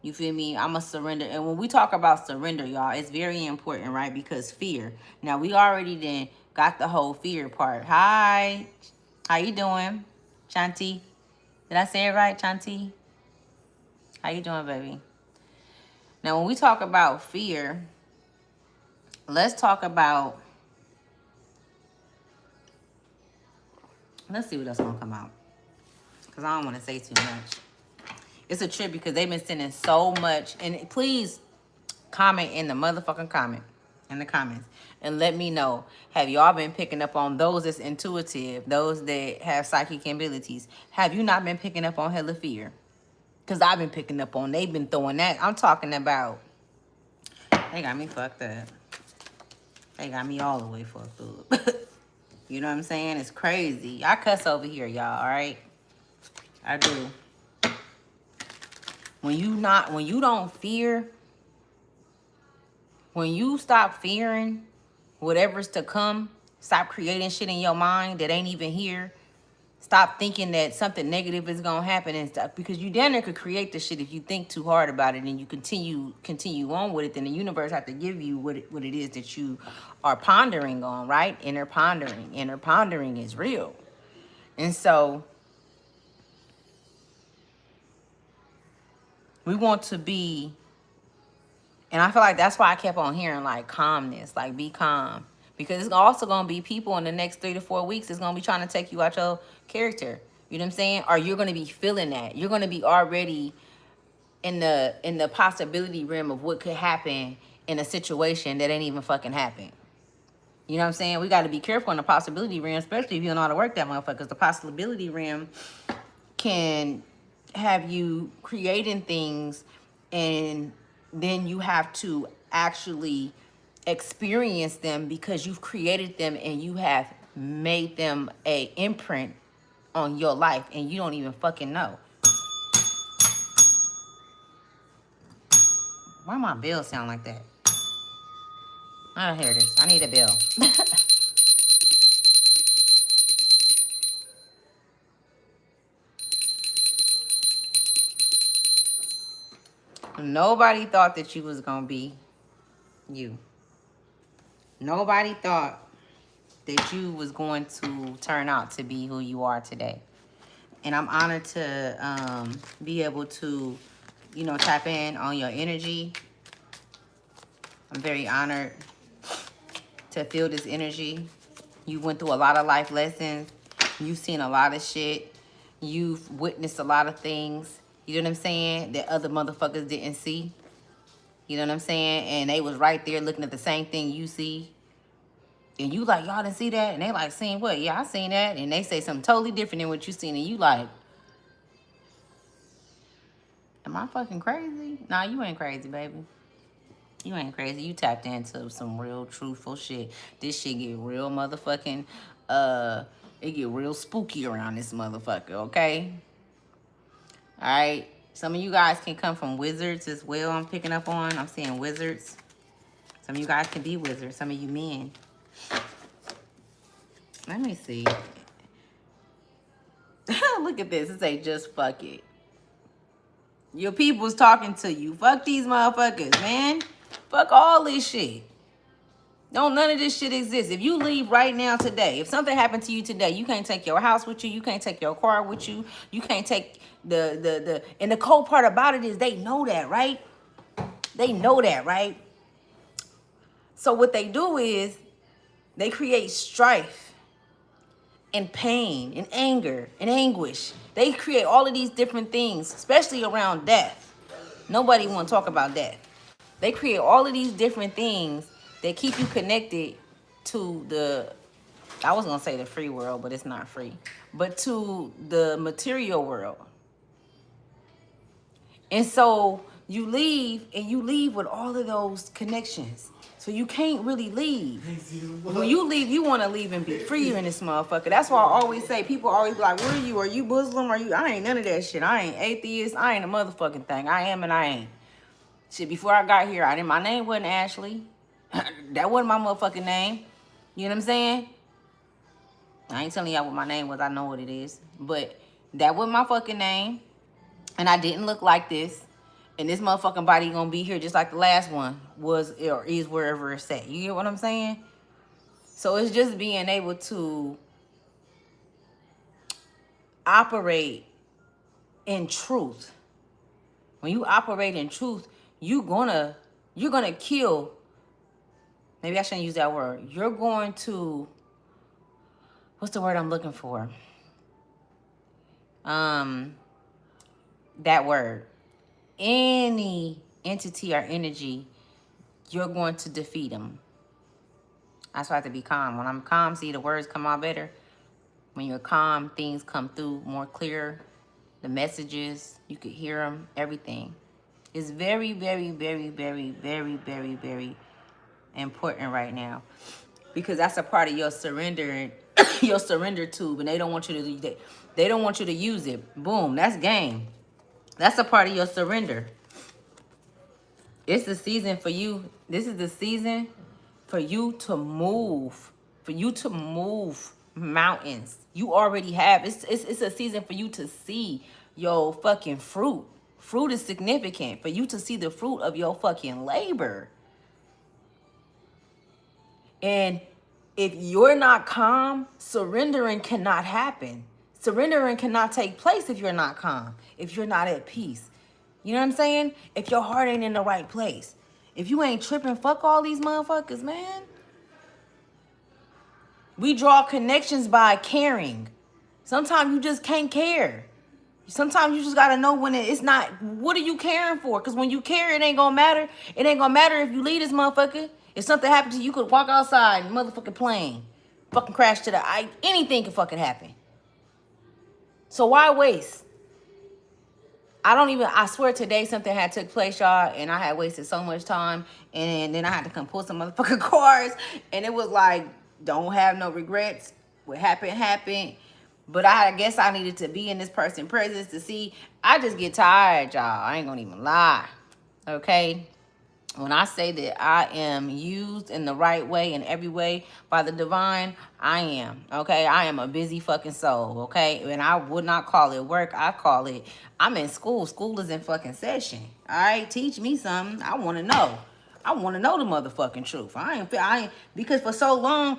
You feel me? I'm going to surrender. And when we talk about surrender, y'all, it's very important, right? Because fear. Now, we already then got the whole fear part. Hi. How you doing? Chanti. Did I say it right, Chanti? How you doing, baby? Now, when we talk about fear, let's talk about... Let's see what else gonna come out. Because I don't want to say too much. It's a trip because they've been sending so much. And please comment in the motherfucking comments. And let me know. Have y'all been picking up on those that's intuitive? Those that have psychic abilities? Have you not been picking up on hella fear? Because I've been picking up on. They've been throwing that. I'm talking about. They got me fucked up. They got me all the way fucked up. You know what I'm saying? It's crazy. I cuss over here, y'all, all right? I do. When you don't fear, when you stop fearing whatever's to come, stop creating shit in your mind that ain't even here. Stop thinking that something negative is gonna happen and stuff, because you damn near could create the shit if you think too hard about it and you continue on with it. Then the universe have to give you what it is that you are pondering on, right? Inner pondering is real. And so we want to be, and I feel like that's why I kept on hearing like calmness, like be calm. Because it's also gonna be people in the next 3 to 4 weeks that's gonna be trying to take you out your character. You know what I'm saying? Or you're gonna be feeling that. You're gonna be already in the possibility realm of what could happen in a situation that ain't even fucking happened. You know what I'm saying? We gotta be careful in the possibility realm, especially if you don't know how to work that motherfucker. Because the possibility realm can have you creating things, and then you have to actually experience them because you've created them and you have made them a imprint on your life and you don't even fucking know. Why my bell sound like that? Oh, here it is. I need a bell. Nobody thought that you was gonna be you. Nobody thought that you was going to turn out to be who you are today. And I'm honored to be able to, tap in on your energy. I'm very honored to feel this energy. You went through a lot of life lessons. You've seen a lot of shit. You've witnessed a lot of things. You know what I'm saying? That other motherfuckers didn't see. You know what I'm saying? And they was right there looking at the same thing you see. And you like, y'all didn't see that? And they like, seen what? Yeah, I seen that. And they say something totally different than what you seen. And you like, am I fucking crazy? Nah, you ain't crazy, baby. You ain't crazy. You tapped into some real truthful shit. This shit get real motherfucking, it get real spooky around this motherfucker, okay? All right? Some of you guys can come from wizards as well. I'm picking up on. I'm seeing wizards. Some of you guys can be wizards. Some of you men. Let me see. Look at this. It say just fuck it. Your people's talking to you. Fuck these motherfuckers, man. Fuck all this shit. Don't none of this shit exist. If you leave right now today, if something happened to you today, you can't take your house with you. You can't take your car with you. You can't take and the cold part about it is they know that, right? They know that, right? So what they do is they create strife and pain and anger and anguish. They create all of these different things, especially around death. Nobody want to talk about death. They create all of these different things that keep you connected to I was going to say the free world, but it's not free, but to the material world. And so you leave with all of those connections. So you can't really leave. When you leave, you want to leave and be free in this motherfucker. That's why I always say, people always be like, what are you? Are you Muslim? I ain't none of that shit. I ain't atheist. I ain't a motherfucking thing. I am and I ain't. Shit, before I got here, my name wasn't Ashley. That wasn't my motherfucking name. You know what I'm saying? I ain't telling y'all what my name was. I know what it is. But that wasn't my fucking name. And I didn't look like this. And this motherfucking body gonna be here just like the last one was or is wherever it's at. You get what I'm saying? So it's just being able to operate in truth. When you operate in truth, you're gonna kill. Maybe I shouldn't use that word. You're going to, what's the word I'm looking for? That word. Any entity or energy, you're going to defeat them. That's why I have to be calm. When I'm calm, see the words come out better. When you're calm, things come through more clear. The messages, you could hear them, everything. It's very, very, very, very, very, very, very important right now. Because that's a part of your surrender, your surrender tube, and they don't want you to use it. Boom, that's game. That's a part of your surrender. It's the season for you. This is the season for you to move. For you to move mountains. You already have. It's a season for you to see your fucking fruit. Fruit is significant. For you to see the fruit of your fucking labor. And if you're not calm, surrendering cannot happen. Surrendering cannot take place if you're not calm, if you're not at peace. You know what I'm saying? If your heart ain't in the right place. If you ain't tripping, fuck all these motherfuckers, man. We draw connections by caring. Sometimes you just can't care. Sometimes you just gotta know when it's not. What are you caring for? Because when you care, it ain't gonna matter. It ain't gonna matter if you leave this motherfucker. If something happened to you, you could walk outside and motherfucking plane, fucking crash to the eye. Anything can fucking happen. So why waste? I swear today something had took place, y'all, and I had wasted so much time, and then I had to come pull some motherfucking cars, and it was like, don't have no regrets. What happened, happened. But I guess I needed to be in this person's presence to see. I just get tired, y'all. I ain't gonna even lie. Okay? When I say that I am used in the right way, in every way by the divine, I am. Okay? I am a busy fucking soul. Okay? And I would not call it work. I call it, I'm in school. School is in fucking session. All right? Teach me something. I want to know. I want to know the motherfucking truth. I ain't, because for so long,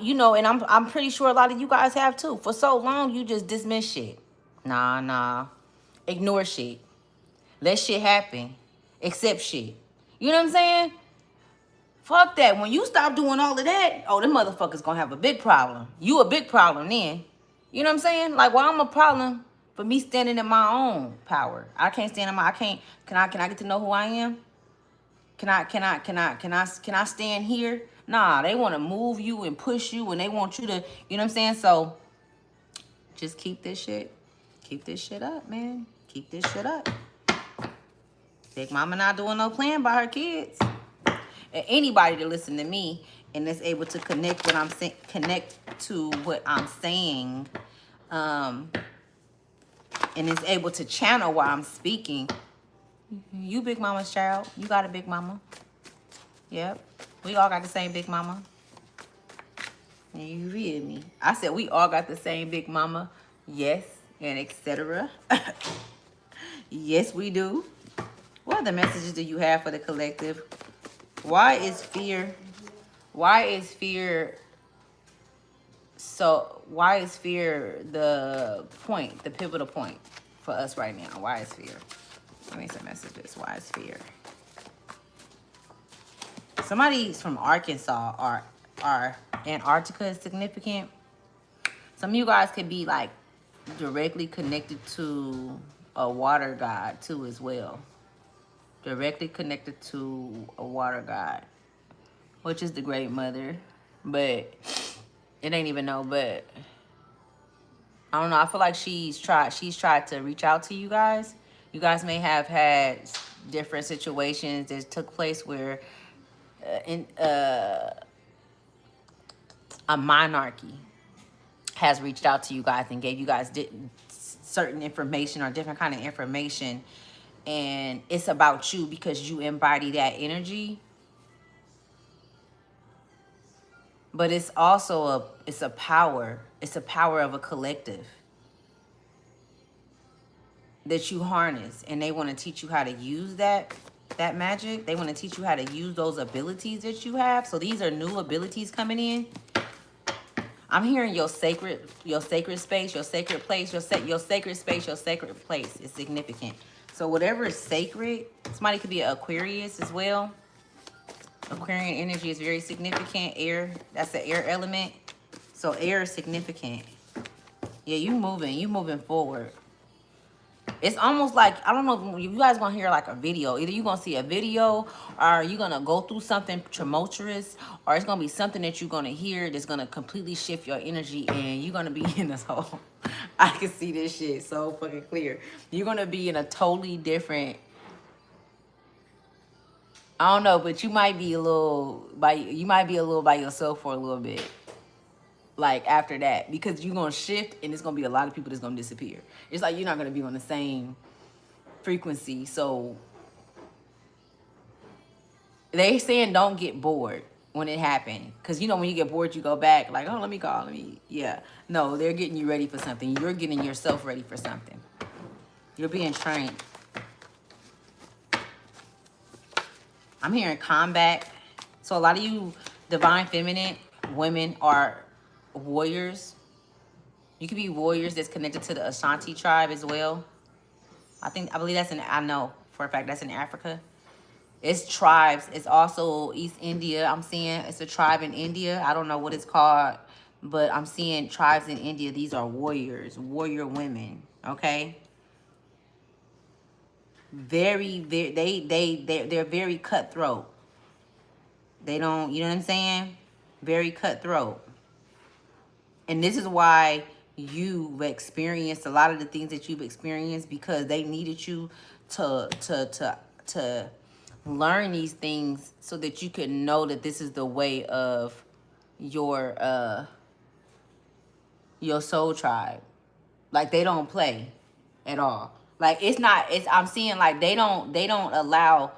you know, and I'm pretty sure a lot of you guys have too. For so long, you just dismiss shit. Nah. Ignore shit. Let shit happen. Accept shit. You know what I'm saying? Fuck that. When you stop doing all of that, oh, them motherfuckers gonna have a big problem. You a big problem then. You know what I'm saying? Like, well, I'm a problem for me standing in my own power. I can't stand in my, can I get to know who I am? Can I stand here? Nah, they want to move you and push you and they want you to, you know what I'm saying? So just keep this shit up, man. Keep this shit up. Big Mama not doing no playing by her kids. And anybody to listen to me and is able to connect what I'm saying, connect to what I'm saying, and is able to channel while I'm speaking. You Big Mama's child. You got a Big Mama. Yep. We all got the same Big Mama. You read me. I said we all got the same Big Mama. Yes, and etc. Yes, we do. What other messages do you have for the collective? Why is fear the point, the pivotal point for us right now? Why is fear? Give me some messages. Why is fear? Somebody's from Arkansas or Antarctica is significant. Some of you guys could be like directly connected to a water god too as well. Directly connected to a water god, which is the Great Mother, but it ain't even no, but I don't know. I feel like she's tried to reach out to you guys. You guys may have had different situations that took place where a monarchy has reached out to you guys and gave you guys certain information or different kind of information, and it's about you because you embody that energy. But it's also it's a power of a collective that you harness, and they want to teach you how to use that magic. They want to teach you how to use those abilities that you have. So these are new abilities coming in. I'm hearing your sacred space, your sacred place, your sacred space, your sacred place is significant. So whatever is sacred, somebody could be an Aquarius as well. Aquarian energy is very significant. Air, that's the air element. So air is significant. Yeah, you moving forward. It's almost like, I don't know if you guys gonna hear like a video. Either you gonna see a video, or you gonna go through something tumultuous, or it's gonna be something that you're gonna hear that's gonna completely shift your energy, and you're gonna be in this whole, I can see this shit so fucking clear. You're gonna be in a totally different, I don't know, but you might be a little by yourself for a little bit. Like after that, because you're gonna shift and it's gonna be a lot of people that's gonna disappear. It's like you're not gonna be on the same frequency. So they saying don't get bored when it happened. Because, you know, when you get bored, you go back like, oh, let me call. Yeah. No, they're getting you ready for something. You're getting yourself ready for something. You're being trained. I'm hearing combat. So a lot of you divine feminine women are warriors. You could be warriors that's connected to the Ashanti tribe as well. I believe that's I know for a fact that's in Africa. It's tribes. It's also East India. I'm seeing it's a tribe in India. I don't know what it's called, but I'm seeing tribes in India. These are warriors, warrior women. Okay. They're very cutthroat. They don't, you know what I'm saying? Very cutthroat. And this is why you've experienced a lot of the things that you've experienced, because they needed you to learn these things so that you could know that this is the way of your soul tribe. Like, they don't play at all. Like, I'm seeing like they don't allow.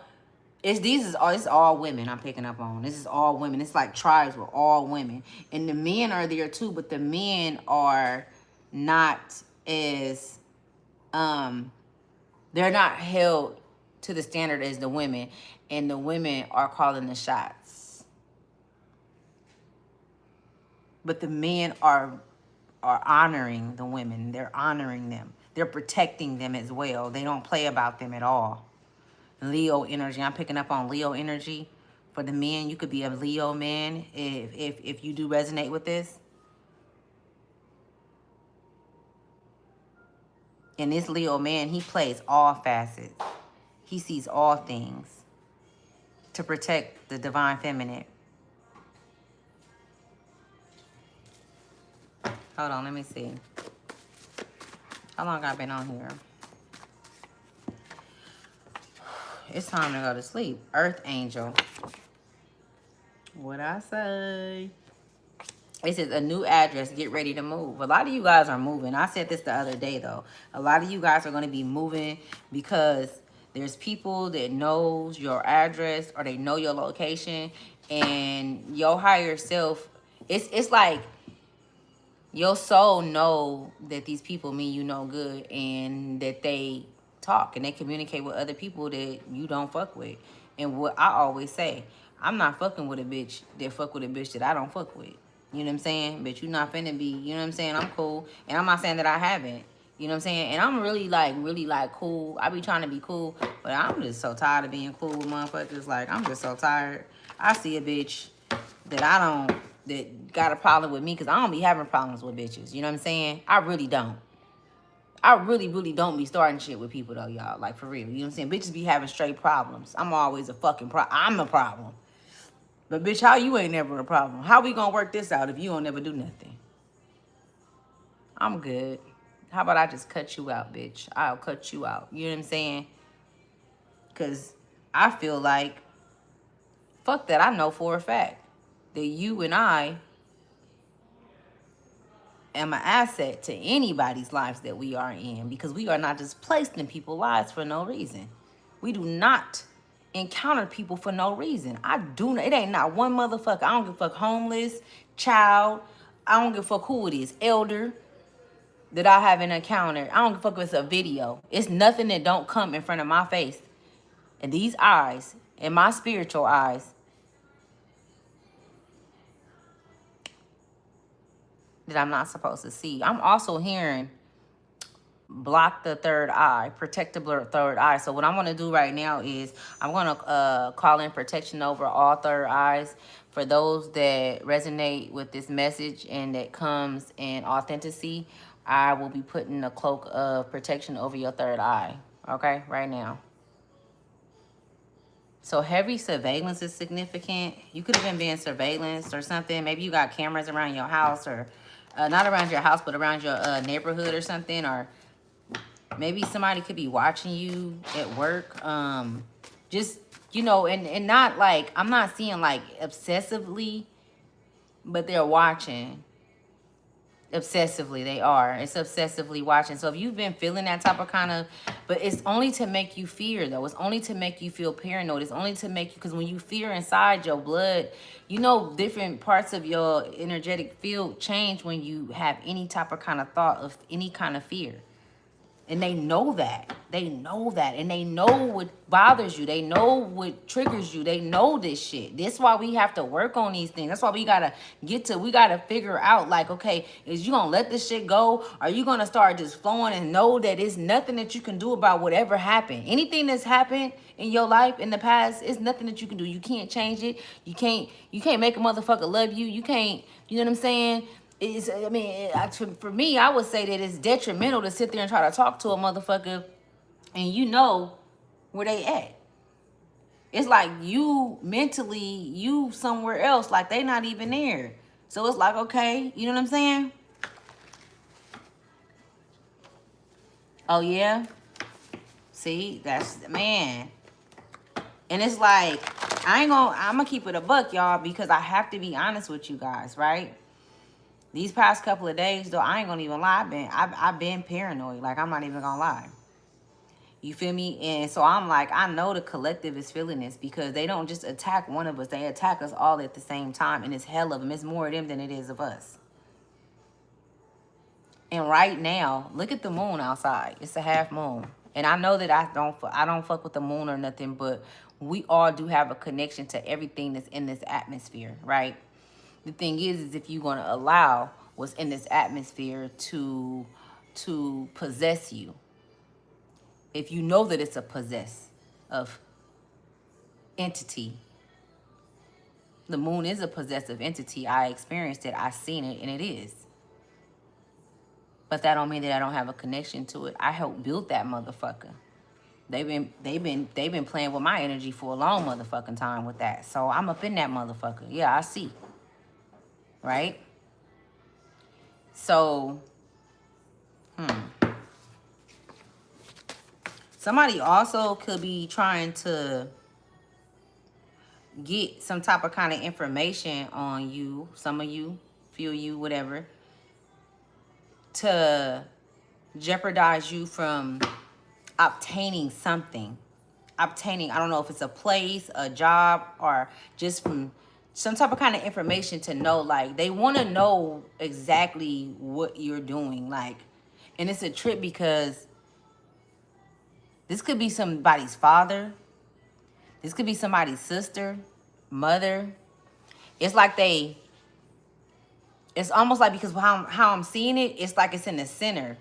It's all women I'm picking up on. This is all women. It's like tribes with all women. And the men are there too, but the men are not as they're not held to the standard as the women. And the women are calling the shots. But the men are honoring the women. They're honoring them. They're protecting them as well. They don't play about them at all. Leo energy. I'm picking up on Leo energy. For the men, you could be a Leo man if you do resonate with this. And this Leo man, he plays all facets. He sees all things to protect the divine feminine. Hold on, let me see. How long I've been on here? It's time to go to sleep. Earth angel. What I say? It says a new address. Get ready to move. A lot of you guys are moving. I said this the other day though. A lot of you guys are going to be moving because there's people that knows your address or they know your location, and your higher self. It's like your soul know that these people mean you no good, and that they talk and they communicate with other people that you don't fuck with. And what I always say, I'm not fucking with a bitch that fuck with a bitch that I don't fuck with. You know what I'm saying? But you not finna be, you know what I'm saying? I'm cool. And I'm not saying that I haven't. You know what I'm saying? And I'm really like cool. I be trying to be cool, but I'm just so tired of being cool with motherfuckers. Like, I'm just so tired. I see a bitch that got a problem with me, because I don't be having problems with bitches. You know what I'm saying? I really don't. I really, really don't be starting shit with people though, y'all. Like, for real. You know what I'm saying? Bitches be having straight problems. I'm always a fucking problem. I'm a problem. But bitch, how you ain't never a problem? How we gonna work this out if you don't never do nothing? I'm good. How about I just cut you out, bitch? I'll cut you out. You know what I'm saying? Because I feel like, fuck that. I know for a fact that you and I am an asset to anybody's lives that we are in, because we are not just placed in people's lives for no reason. We do not encounter people for no reason. It ain't not one motherfucker. I don't give a fuck, homeless, child. I don't give a fuck who it is, elder, that I haven't encountered. I don't give a fuck if it's a video. It's nothing that don't come in front of my face and these eyes and my spiritual eyes that I'm not supposed to see. I'm also hearing block the third eye, protect the third eye. So what I'm going to do right now is I'm going to call in protection over all third eyes. For those that resonate with this message and that comes in authenticity, I will be putting a cloak of protection over your third eye. Okay, right now. So heavy surveillance is significant. You could have been being surveillanced or something. Maybe you got cameras around your house, or not around your house, but around your neighborhood or something. Or maybe somebody could be watching you at work. Just, you know, and not like, I'm not seeing like obsessively, but they're watching. Obsessively, they are. It's obsessively watching. So if you've been feeling that type of kind of, but it's only to make you fear, though. It's only to make you feel paranoid. It's only to make you, because when you fear inside your blood, you know, different parts of your energetic field change when you have any type of kind of thought of any kind of fear. And they know that. They know that. And they know what bothers you. They know what triggers you. They know this shit. That's why we have to work on these things. That's why we gotta we gotta figure out, like, okay, is you gonna let this shit go? Are you gonna start just flowing and know that it's nothing that you can do about whatever happened? Anything that's happened in your life in the past, it's nothing that you can do. You can't change it. You can't make a motherfucker love you. You can't, you know what I'm saying? It's, I mean, for me, I would say that it's detrimental to sit there and try to talk to a motherfucker and you know where they at. It's like you mentally, you somewhere else, like they not even there. So it's like, okay, you know what I'm saying? Oh, yeah? See, that's, man. And it's like, I'm gonna keep it a buck, y'all, because I have to be honest with you guys, right? These past couple of days, though, I ain't gonna even lie, I've been paranoid. Like, I'm not even gonna lie. You feel me? And so I'm like, I know the collective is feeling this because they don't just attack one of us. They attack us all at the same time. And it's hell of them. It's more of them than it is of us. And right now, look at the moon outside. It's a half moon. And I know that I don't fuck with the moon or nothing, but we all do have a connection to everything that's in this atmosphere, right? The thing is if you're going to allow what's in this atmosphere to possess you, if you know that it's a of entity. The moon is a possessive entity. I experienced it. I seen it, and it is. But that don't mean that I don't have a connection to it. I helped build that motherfucker. They've been playing with my energy for a long motherfucking time with that. So I'm up in that motherfucker. Yeah, I see. Right? So, somebody also could be trying to get some type of kind of information on you, some of you, few of you, whatever, to jeopardize you from obtaining something. I don't know if it's a place, a job, or just from some type of kind of information to know, like, they want to know exactly what you're doing. Like, and it's a trip because this could be somebody's father. This could be somebody's sister, mother. It's like it's almost like, because how I'm seeing it, it's like it's in the center.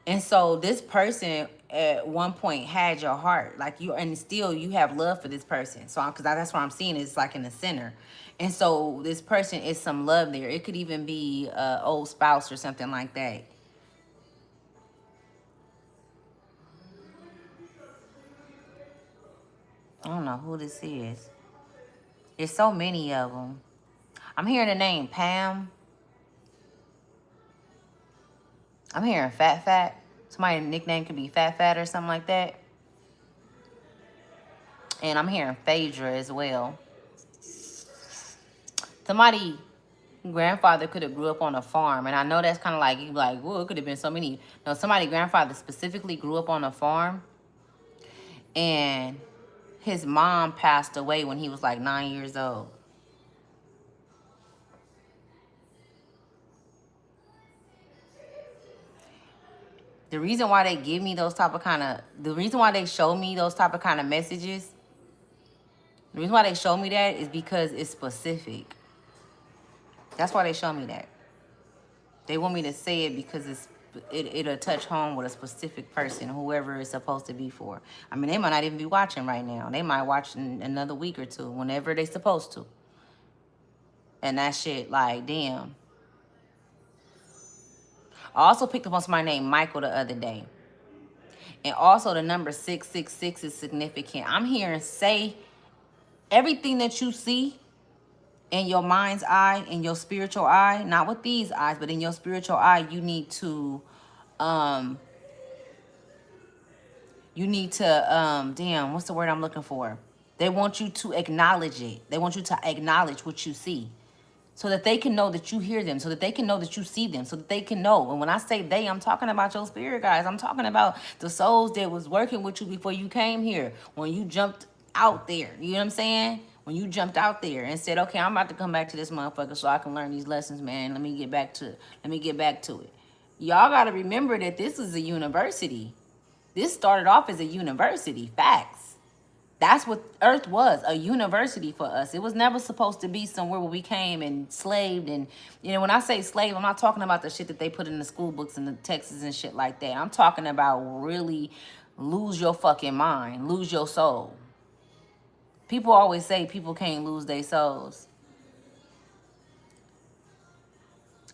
And so this person at one point had your heart, like and still you have love for this person. So because that's what I'm seeing, it's like in the center. And so this person is some love there. It could even be an old spouse or something like that. I don't know who this is. There's so many of them. I'm hearing the name Pam. I'm hearing Fat Fat. Somebody's nickname could be Fat Fat or something like that. And I'm hearing Phaedra as well. Somebody grandfather could have grew up on a farm. And I know that's kind of like, you like, well, it could have been so many. No, somebody grandfather specifically grew up on a farm. And his mom passed away when he was like 9 years old. The reason why they give me those type of the reason why they show me those type of kind of messages, the reason why they show me that is because it's specific. That's why they show me that. They want me to say it because it'll touch home with a specific person, whoever it's supposed to be for. I mean, they might not even be watching right now. They might watch in another week or two, whenever they supposed to. And that shit, like, damn. I also picked up on somebody named Michael the other day. And also the number 666 is significant. I'm hearing say everything that you see in your mind's eye, in your spiritual eye, not with these eyes, but in your spiritual eye, you need to, damn, what's the word I'm looking for? They want you to acknowledge it. They want you to acknowledge what you see. so that they can know that you hear them, so that they can know that you see them, so that they can know. And when I say they, I'm talking about your spirit guys. I'm talking about the souls that was working with you before you came here. When you jumped out there, you know what I'm saying? When you jumped out there and said, okay, I'm about to come back to this motherfucker so I can learn these lessons, man. Let me get back to it. Y'all got to remember that this is a university. This started off as a university. Facts. That's what Earth was, a university for us. It was never supposed to be somewhere where we came and slaved. And, you know, when I say slave, I'm not talking about the shit that they put in the school books and the texts and shit like that. I'm talking about really lose your fucking mind, lose your soul. People always say people can't lose their souls.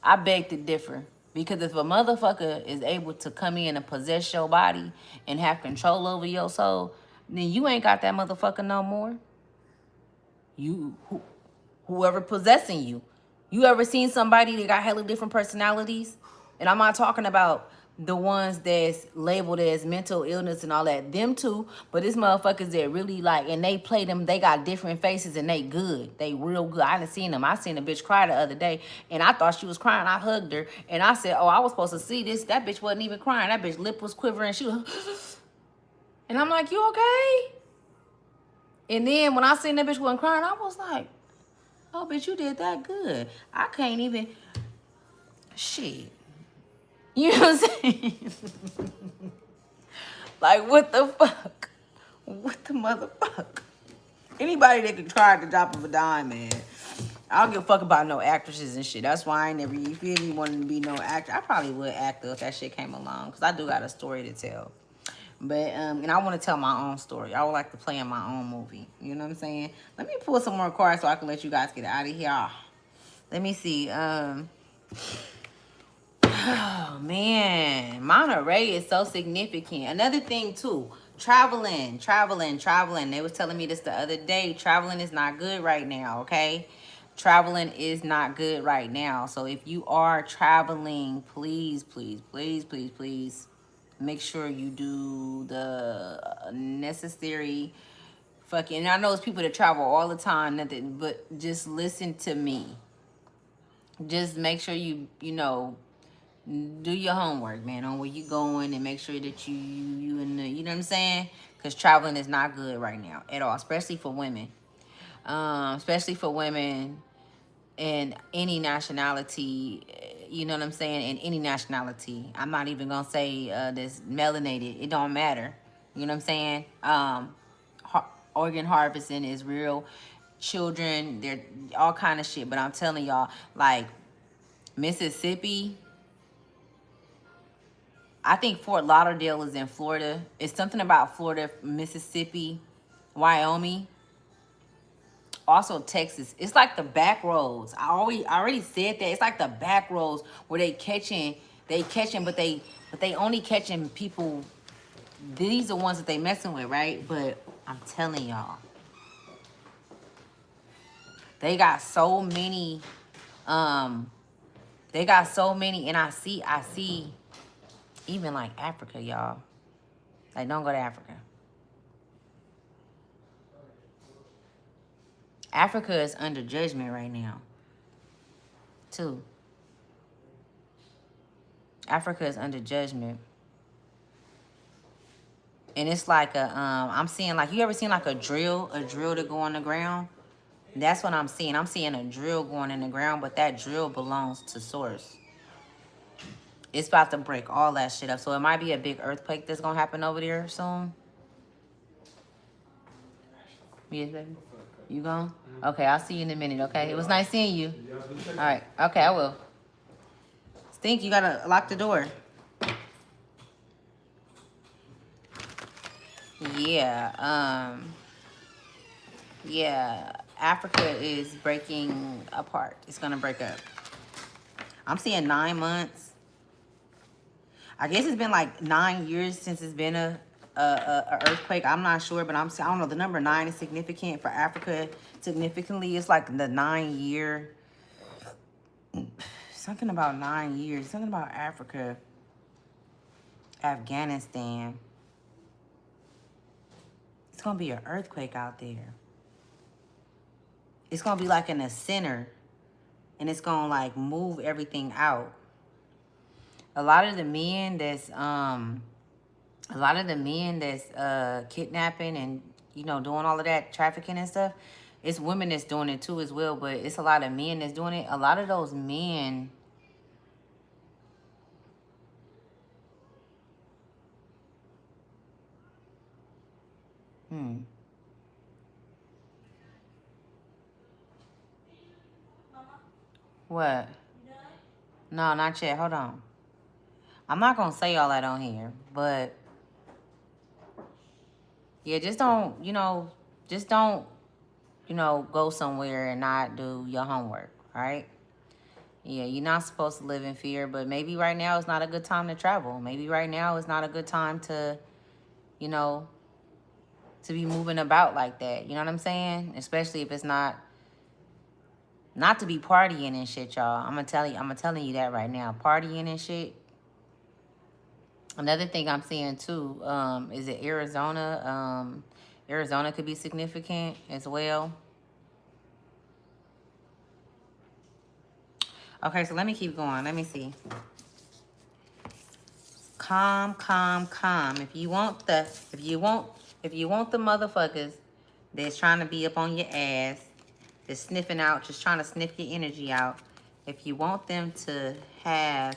I beg to differ. Because if a motherfucker is able to come in and possess your body and have control over your soul, then you ain't got that motherfucker no more. Whoever possessing you. You ever seen somebody that got hella different personalities? And I'm not talking about the ones that's labeled as mental illness and all that. Them too. But this motherfuckers that really like, and they play them, they got different faces and they good. They real good. I done seen them. I seen a bitch cry the other day and I thought she was crying. I hugged her and I said, oh, I was supposed to see this. That bitch wasn't even crying. That bitch lip was quivering. She was, and I'm like, you okay? And then when I seen that bitch wasn't crying, I was like, oh, bitch, you did that good. I can't even, shit. You know what I'm saying? Like, what the fuck? What the motherfuck? Anybody that can try at the drop of a dime, man. I don't give a fuck about no actresses and shit. That's why I ain't never, you feel me, wanting to be no actor. I probably would act though if that shit came along. Because I do got a story to tell. But, and I want to tell my own story. I would like to play in my own movie. You know what I'm saying? Let me pull some more cards so I can let you guys get out of here. Let me see. Oh, man. Monterey is so significant. Another thing, too. Traveling. They was telling me this the other day. Traveling is not good right now, okay? Traveling is not good right now. So if you are traveling, please make sure you do the necessary fucking, and I know it's people that travel all the time, nothing, but just listen to me. Just make sure you know, do your homework, man, on where you going, and make sure that you in the, you know what I'm saying? Because traveling is not good right now at all, especially for women. Especially for women in any nationality, you know what I'm saying? In any nationality. I'm not even gonna say this melanated. It don't matter. You know what I'm saying? Organ harvesting is real. Children, they're all kind of shit. But I'm telling y'all, like Mississippi, I think Fort Lauderdale is in Florida. It's something about Florida, Mississippi, Wyoming. Also Texas. It's like the back roads. I already said that. It's like the back roads where they catching, but they only catching people. These are ones that they messing with, right? But I'm telling y'all, they got so many, and I see even like Africa, y'all. Like, don't go to Africa. Africa is under judgment right now, too. Africa is under judgment. And it's like a, I'm seeing like, you ever seen like a drill to go on the ground? That's what I'm seeing. I'm seeing a drill going in the ground, but that drill belongs to Source. It's about to break all that shit up. So it might be a big earthquake that's going to happen over there soon. Yes, baby? You gone? Okay, I'll see you in a minute, okay? It was nice seeing you. All right. Okay, I will. Stink, you got to lock the door. Yeah, yeah, Africa is breaking apart. It's gonna break up. I'm seeing 9 months. I guess it's been like 9 years since it's been a earthquake. I'm not sure, but I don't know. The number 9 is significant for Africa. Significantly, it's like the 9-year. Something about 9 years. Something about Africa. Afghanistan. It's gonna be an earthquake out there. It's gonna be like in the center and it's gonna like move everything out. A lot of the men that's kidnapping and doing all of that trafficking and stuff, it's women that's doing it too as well, but it's a lot of men that's doing it. A lot of those men, what? No, not yet. Hold on. I'm not gonna say all that on here, but yeah, just don't, go somewhere and not do your homework, right? Yeah, you're not supposed to live in fear, but maybe right now is not a good time to travel. Maybe right now is not a good time to, you know, to be moving about like that. You know what I'm saying? Especially if it's not to be partying and shit, y'all. I'm telling you that right now. Partying and shit. Another thing I'm seeing too, is that Arizona. Arizona could be significant as well. Okay, so let me keep going. Let me see. Calm, calm, calm. If you want the motherfuckers that's trying to be up on your ass, that's sniffing out, just trying to sniff your energy out. If you want them to have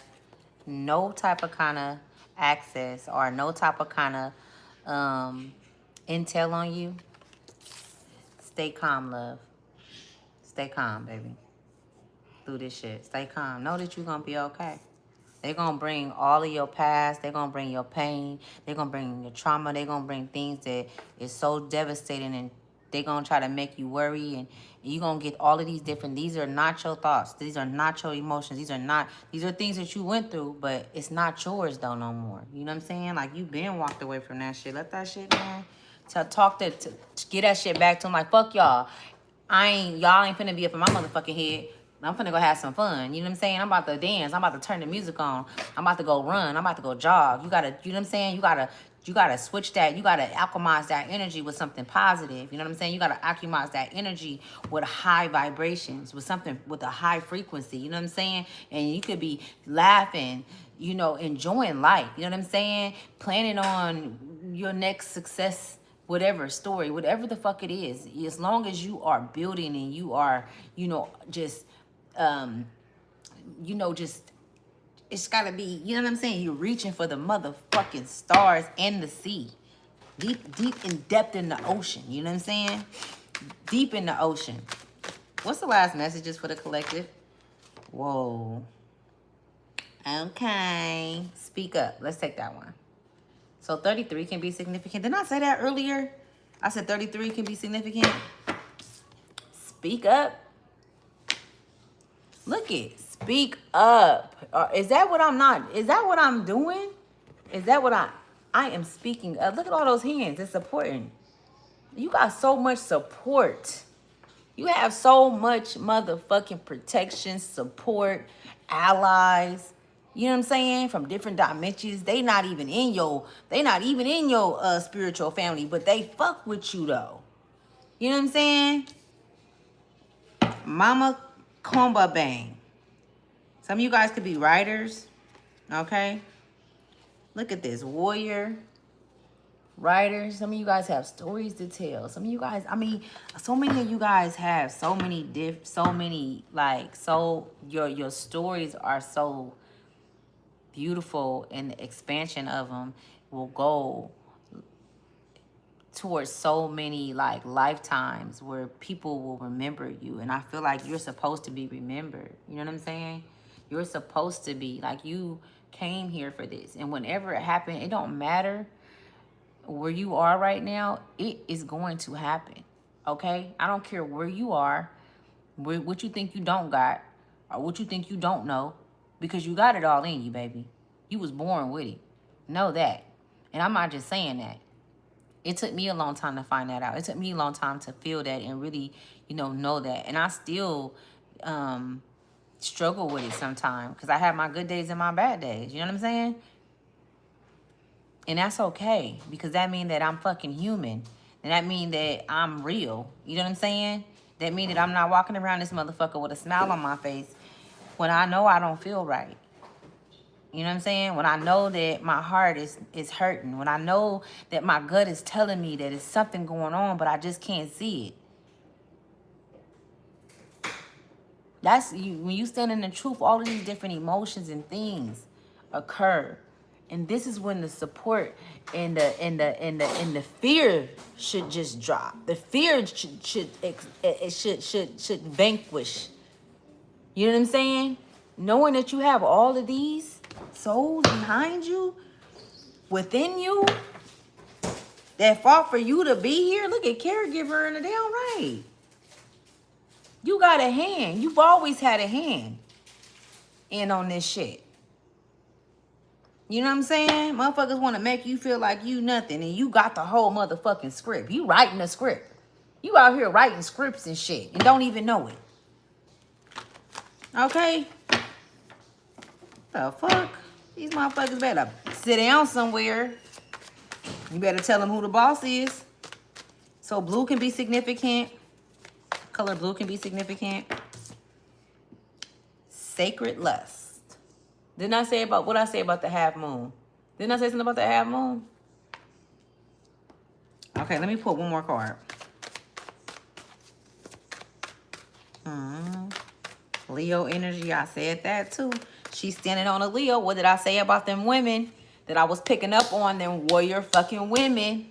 no type of kind of access or no type of kind of intel on you, stay calm, love. Stay calm, baby. Through this shit. Stay calm. Know that you're gonna be okay. They're going to bring all of your past. They're going to bring your pain. They're going to bring your trauma. They're going to bring things that is so devastating. And they're going to try to make you worry. And you're going to get all of these are not your thoughts. These are not your emotions. These are things that you went through, but it's not yours though no more. You know what I'm saying? Like, you've been walked away from that shit. Let that shit, man. To get that shit back to them. Like, fuck y'all. Y'all ain't finna be up in my motherfucking head. I'm finna go have some fun. You know what I'm saying? I'm about to dance. I'm about to turn the music on. I'm about to go run. I'm about to go jog. You gotta, you know what I'm saying? You gotta switch that. You gotta alchemize that energy with something positive. You know what I'm saying? You gotta alchemize that energy with high vibrations, with something with a high frequency. You know what I'm saying? And you could be laughing, enjoying life. You know what I'm saying? Planning on your next success, whatever story, whatever the fuck it is, as long as you are building and you are, just, just, it's gotta be, you know what I'm saying? You're reaching for the motherfucking stars and the sea. Deep in depth in the ocean. You know what I'm saying? Deep in the ocean. What's the last messages for the collective? Whoa. Okay. Speak up. Let's take that one. So 33 can be significant. Didn't I say that earlier? I said 33 can be significant. Speak up. Look it. Speak up. Is that what I'm doing? Is that what I am speaking up? Look at all those hands. It's supporting. You got so much support. You have so much motherfucking protection, support, allies. You know what I'm saying? From different dimensions. They not even in your spiritual family, but they fuck with you though. You know what I'm saying? Mama Comba Bang. Some of you guys could be writers. Okay? Look at this. Warrior. Writers. Some of you guys have stories to tell. Some of you guys, so many of you guys have your stories are so beautiful, and the expansion of them will go towards so many like lifetimes where people will remember you. And I feel like you're supposed to be remembered. You know what I'm saying? You're supposed to be like, you came here for this, and whenever it happened, it don't matter where you are right now, it is going to happen. Okay? I don't care where you are, what you think you don't got, or what you think you don't know, because you got it all in you, baby. You was born with it. Know that. And I'm not just saying that. It took me a long time to find that out. It took me a long time to feel that and really, know that. And I still struggle with it sometimes, because I have my good days and my bad days. You know what I'm saying? And that's okay, because that means that I'm fucking human. And that means that I'm real. You know what I'm saying? That means that I'm not walking around this motherfucker with a smile on my face when I know I don't feel right. You know what I'm saying? When I know that my heart is hurting. When I know that my gut is telling me that it's something going on, but I just can't see it. That's you. When you stand in the truth, all of these different emotions and things occur. And this is when the support and the fear should just drop. The fear should vanquish. You know what I'm saying? Knowing that you have all of these souls behind you, within you, that fought for you to be here. Look at caregiver in the damn right. You got a hand. You've always had a hand in on this shit. You know what I'm saying? Motherfuckers want to make you feel like you nothing, and you got the whole motherfucking script. You writing a script. You out here writing scripts and shit and don't even know it. Okay? The fuck? These motherfuckers better sit down somewhere. You better tell them who the boss is. So blue can be significant. Color blue can be significant. Sacred lust. Didn't I say about what I say about the half moon? Didn't I say something about the half moon? Okay, let me put one more card. Leo energy, I said that too. She's standing on a Leo. What did I say about them women that I was picking up on? Them warrior fucking women.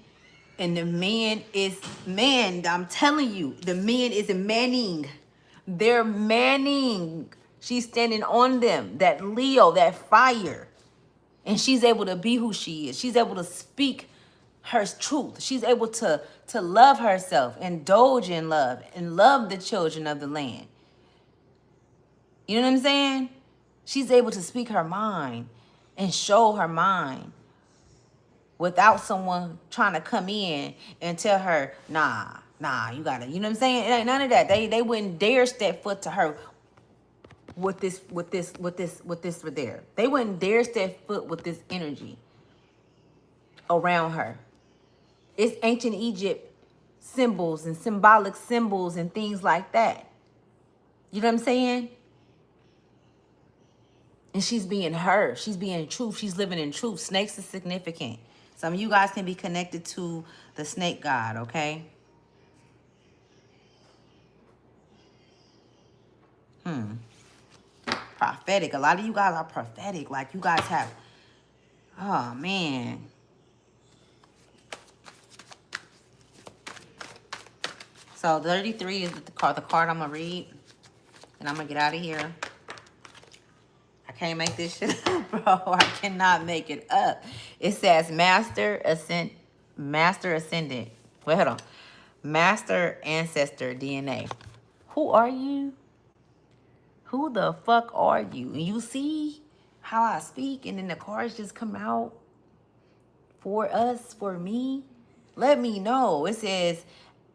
And the man is, man, I'm telling you, the man is manning. They're manning. She's standing on them. That Leo, that fire. And she's able to be who she is. She's able to speak her truth. She's able to love herself, indulge in love, and love the children of the land. You know what I'm saying? She's able to speak her mind and show her mind without someone trying to come in and tell her, nah, you gotta, you know what I'm saying? It ain't none of that. They wouldn't dare step foot to her with this for there. They wouldn't dare step foot with this energy around her. It's ancient Egypt symbols and symbolic symbols and things like that. You know what I'm saying? And she's being her. She's being truth. She's living in truth. Snakes is significant. Some of you guys can be connected to the snake god, okay? Prophetic. A lot of you guys are prophetic. Like you guys have, oh man. So 33 is the card I'm going to read. And I'm going to get out of here. I can't make this shit up, bro. I cannot make it up. It says Master Ascendant. Wait, hold on. Master Ancestor DNA. Who are you? Who the fuck are you? And you see how I speak and then the cards just come out for us, for me? Let me know. It says,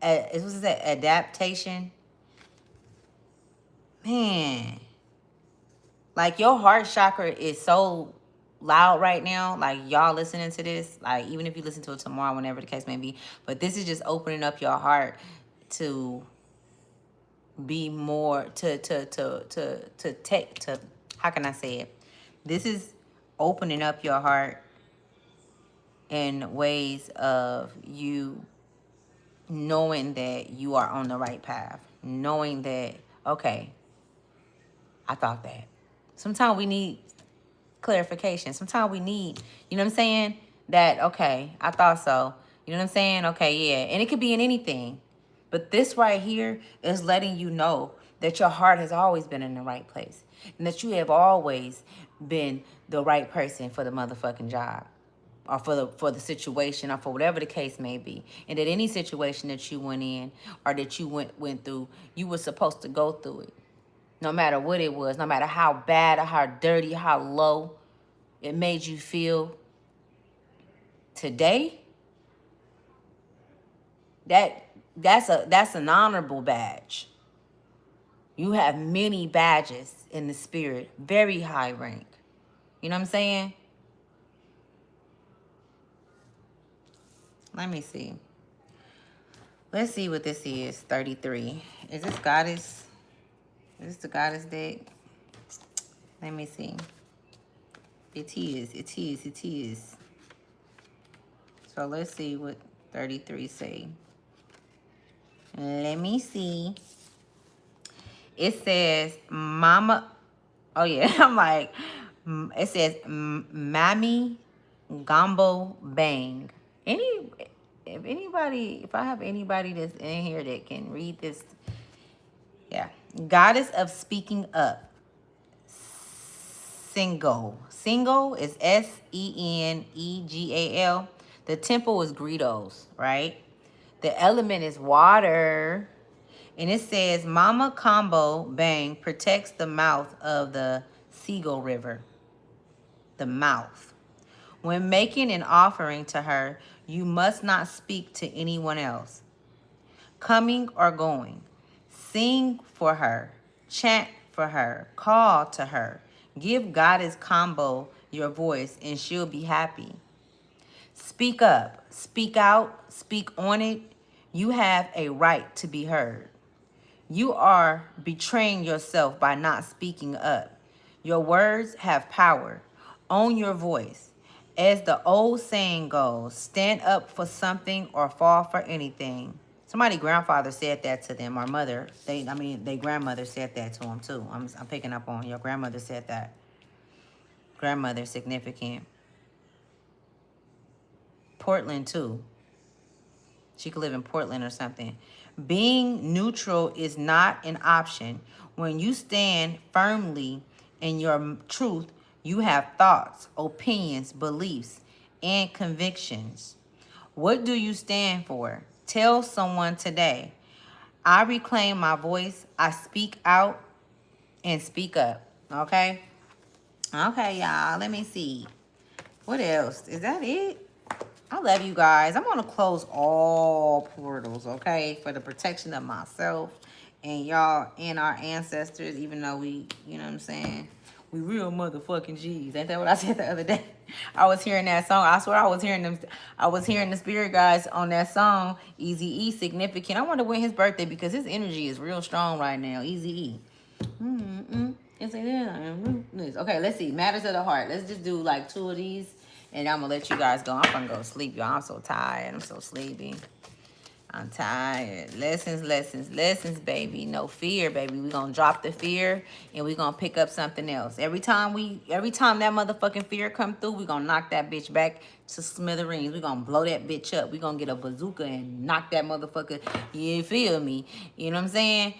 it was that adaptation. Man. Like your heart chakra is so loud right now. Like y'all listening to this, like even if you listen to it tomorrow, whenever the case may be, but this is just opening up your heart to be more to take to how can I say it? This is opening up your heart in ways of you knowing that you are on the right path, knowing that okay, I thought that. Sometimes we need clarification. Sometimes we need, you know what I'm saying? That, okay, I thought so. You know what I'm saying? Okay, yeah. And it could be in anything. But this right here is letting you know that your heart has always been in the right place. And that you have always been the right person for the motherfucking job. Or for the situation, or for whatever the case may be. And that any situation that you went in or that you went through, you were supposed to go through it. No matter what it was, no matter how bad or how dirty, how low it made you feel today, that's an honorable badge. You have many badges in the spirit, very high rank. You know what I'm saying? Let me see. Let's see what this is. 33. Is this goddess? Is this the goddess deck? Let me see. It is. It is. It is. So let's see what 33 say. Let me see. It says, Mama. Oh, yeah. I'm like, it says, Mammy Gombo Bang. If I have anybody that's in here that can read this. Yeah. Goddess of speaking up. Single. Single is Senegal. The temple is Greedos, right? The element is water. And it says, Mama Combo Bang protects the mouth of the Seagull River. The mouth. When making an offering to her, you must not speak to anyone else, coming or going. Sing for her, chant for her, call to her. Give Goddess Combo your voice and she'll be happy. Speak up, speak out, speak on it. You have a right to be heard. You are betraying yourself by not speaking up. Your words have power. Own your voice. As the old saying goes, stand up for something or fall for anything. Somebody grandfather said that to them, or mother. Their grandmother said that to them too. I'm picking up on your grandmother said that. Grandmother significant. Portland too. She could live in Portland or something. Being neutral is not an option. When you stand firmly in your truth, you have thoughts, opinions, beliefs, and convictions. What do you stand for? Tell someone today. I reclaim my voice. I speak out and speak up. Okay? Okay, y'all. Let me see. What else? Is that it? I love you guys. I'm going to close all portals, okay, for the protection of myself and y'all and our ancestors, even though we, you know what I'm saying, we real motherfucking G's. Ain't that what I said the other day? I was hearing that song. I swear I was hearing them. I was hearing the spirit guys on that song, Easy E, significant. I wonder when his birthday, because his energy is real strong right now. Easy E. Okay, let's see. Matters of the heart. Let's just do like 2 of these. And I'm going to let you guys go. I'm going to go sleep, y'all. I'm so tired. I'm so sleepy. I'm tired. Lessons, baby. No fear, baby. We're going to drop the fear and we're going to pick up something else. Every time that motherfucking fear come through, we're going to knock that bitch back to smithereens. We're going to blow that bitch up. We're going to get a bazooka and knock that motherfucker. You feel me? You know what I'm saying?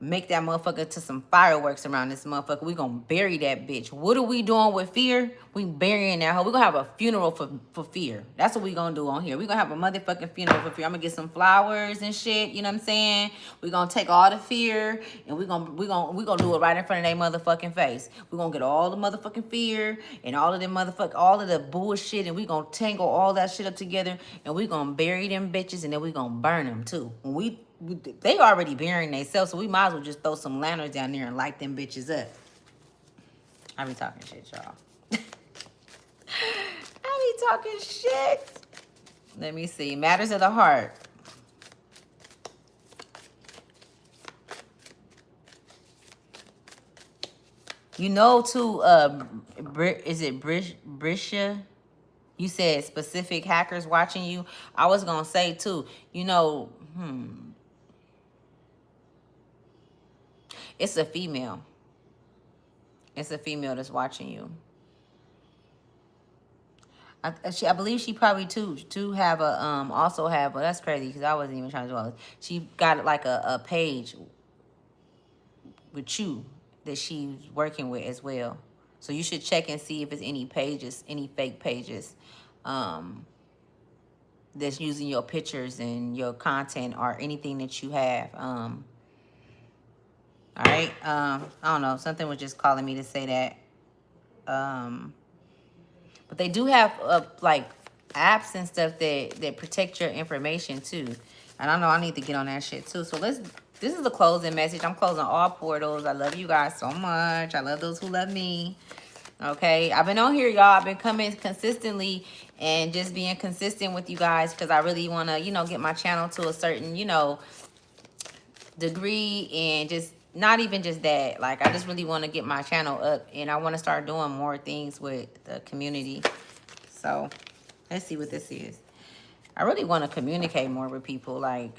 Make that motherfucker to some fireworks around this motherfucker. We gonna bury that bitch. What are we doing with fear? We burying that hoe. We gonna have a funeral for fear. That's what we gonna do on here. We gonna have a motherfucking funeral for fear. I'm gonna get some flowers and shit. You know what I'm saying? We gonna take all the fear and we gonna do it right in front of their motherfucking face. We gonna get all the motherfucking fear and all of the bullshit, and we gonna tangle all that shit up together, and we gonna bury them bitches, and then we gonna burn them too. They already burying themselves, so we might as well just throw some lanterns down there and light them bitches up. I be talking shit, y'all. I be talking shit. Let me see. Matters of the heart. You know, too, is it Brisha? You said specific hackers watching you. I was going to say, too, you know, it's a female. It's a female that's watching you. I believe she probably too have a also have, but that's crazy because I wasn't even trying to do all this. She got like a page with you that she's working with as well. So you should check and see if it's any pages, any fake pages, that's using your pictures and your content or anything that you have. All right. I don't know. Something was just calling me to say that. But they do have like apps and stuff that protect your information too. And I know I need to get on that shit too. So this is the closing message. I'm closing all portals. I love you guys so much. I love those who love me. Okay, I've been on here, y'all. I've been coming consistently and just being consistent with you guys because I really want to, get my channel to a certain, degree, and just not even just that. Like, I just really want to get my channel up, and I want to start doing more things with the community. So let's see what this is. I really want to communicate more with people. Like,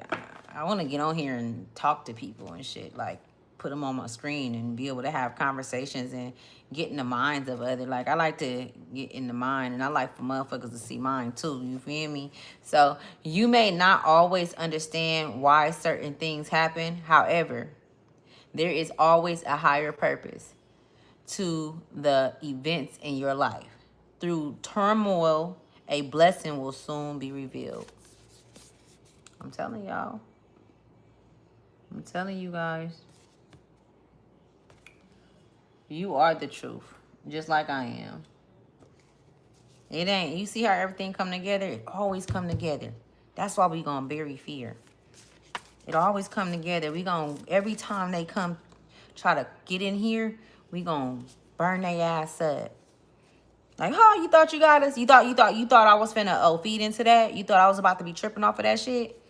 I want to get on here and talk to people and shit. Like, put them on my screen and be able to have conversations and get in the minds of other. Like, I like to get in the mind, and I like for motherfuckers to see mine too. You feel me? So you may not always understand why certain things happen. However, there is always a higher purpose to the events in your life. Through turmoil, a blessing will soon be revealed. I'm telling y'all. I'm telling you guys. You are the truth, just like I am. It ain't. You see how everything come together? It always come together. That's why we gonna bury fear. It always come together. We gonna, every time they come try to get in here, we gonna burn their ass up. Like, huh? You thought you got us? You thought I was finna feed into that? You thought I was about to be tripping off of that shit?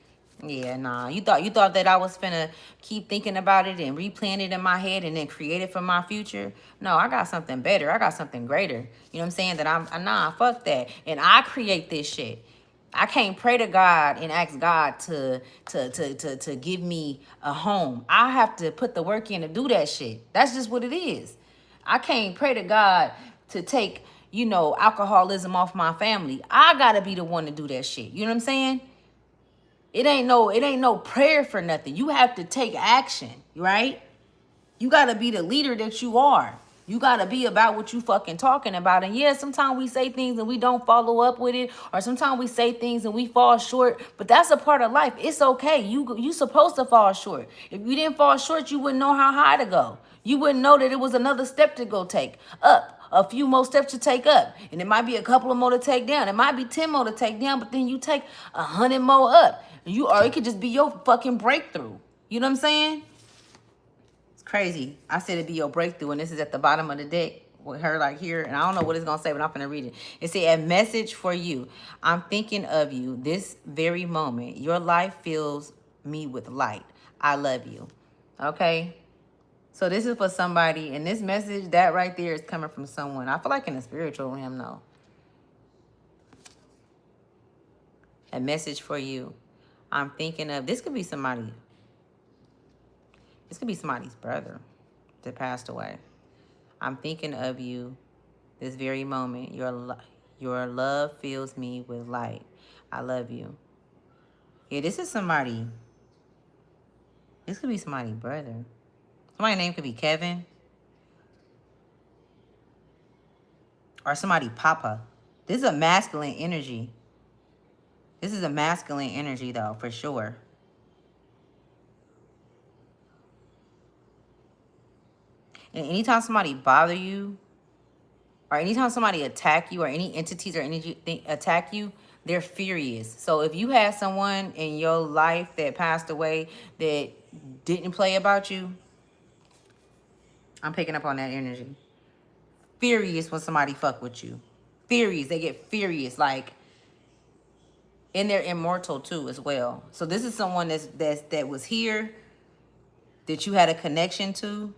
Yeah, nah. You thought that I was finna keep thinking about it and replaying it in my head and then create it for my future? No, I got something better. I got something greater. You know what I'm saying? Nah, fuck that. And I create this shit. I can't pray to God and ask God to give me a home. I have to put the work in to do that shit. That's just what it is. I can't pray to God to take, alcoholism off my family. I gotta be the one to do that shit. You know what I'm saying? It ain't no prayer for nothing. You have to take action, right? You gotta be the leader that you are. You gotta be about what you fucking talking about. And yeah, sometimes we say things and we don't follow up with it, or sometimes we say things and we fall short. But that's a part of life. It's okay. You supposed to fall short. If you didn't fall short, you wouldn't know how high to go. You wouldn't know that it was another step to go take up. A few more steps to take up, and it might be a couple of more to take down. It might be 10 more to take down, but then you take 100 more up. Or it could just be your fucking breakthrough. You know what I'm saying? Crazy. I said it'd be your breakthrough, and this is at the bottom of the deck with her like here, and I don't know what it's gonna say, but I'm gonna read it. It said, a message for you. I'm thinking of you this very moment. Your life fills me with light. I love you. Okay? So this is for somebody, and this message, that right there, is coming from someone. I feel like in the spiritual realm, though. A message for you. I'm thinking of, this could be somebody. This could be somebody's brother that passed away. I'm thinking of you this very moment. Your love fills me with light. I love you. Yeah, this is somebody. This could be somebody's brother. Somebody's name could be Kevin. Or somebody Papa. This is a masculine energy. This is a masculine energy, though, for sure. And anytime somebody bother you, or anytime somebody attack you, or any entities or energy attack you, they're furious. So if you had someone in your life that passed away that didn't play about you, I'm picking up on that energy. Furious when somebody fuck with you. Furious. They get furious. Like, and they're immortal too as well. So this is someone that was here, that you had a connection to.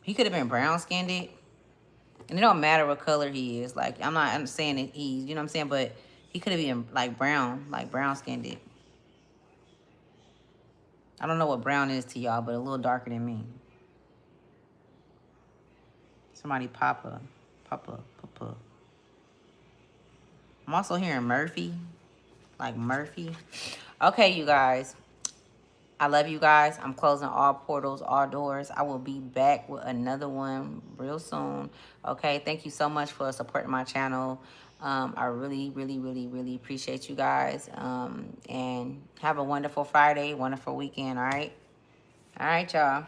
He could have been brown skinned. And it don't matter what color he is. Like, I'm saying that he's, you know what I'm saying? But he could have been like brown skinned. I don't know what brown is to y'all, but a little darker than me. Somebody Papa. I'm also hearing Murphy. Like Murphy. Okay, you guys. I love you guys. I'm closing all portals, all doors. I will be back with another one real soon. Okay, thank you so much for supporting my channel. I really, really, really, really appreciate you guys. And have a wonderful Friday, wonderful weekend, all right? All right, y'all.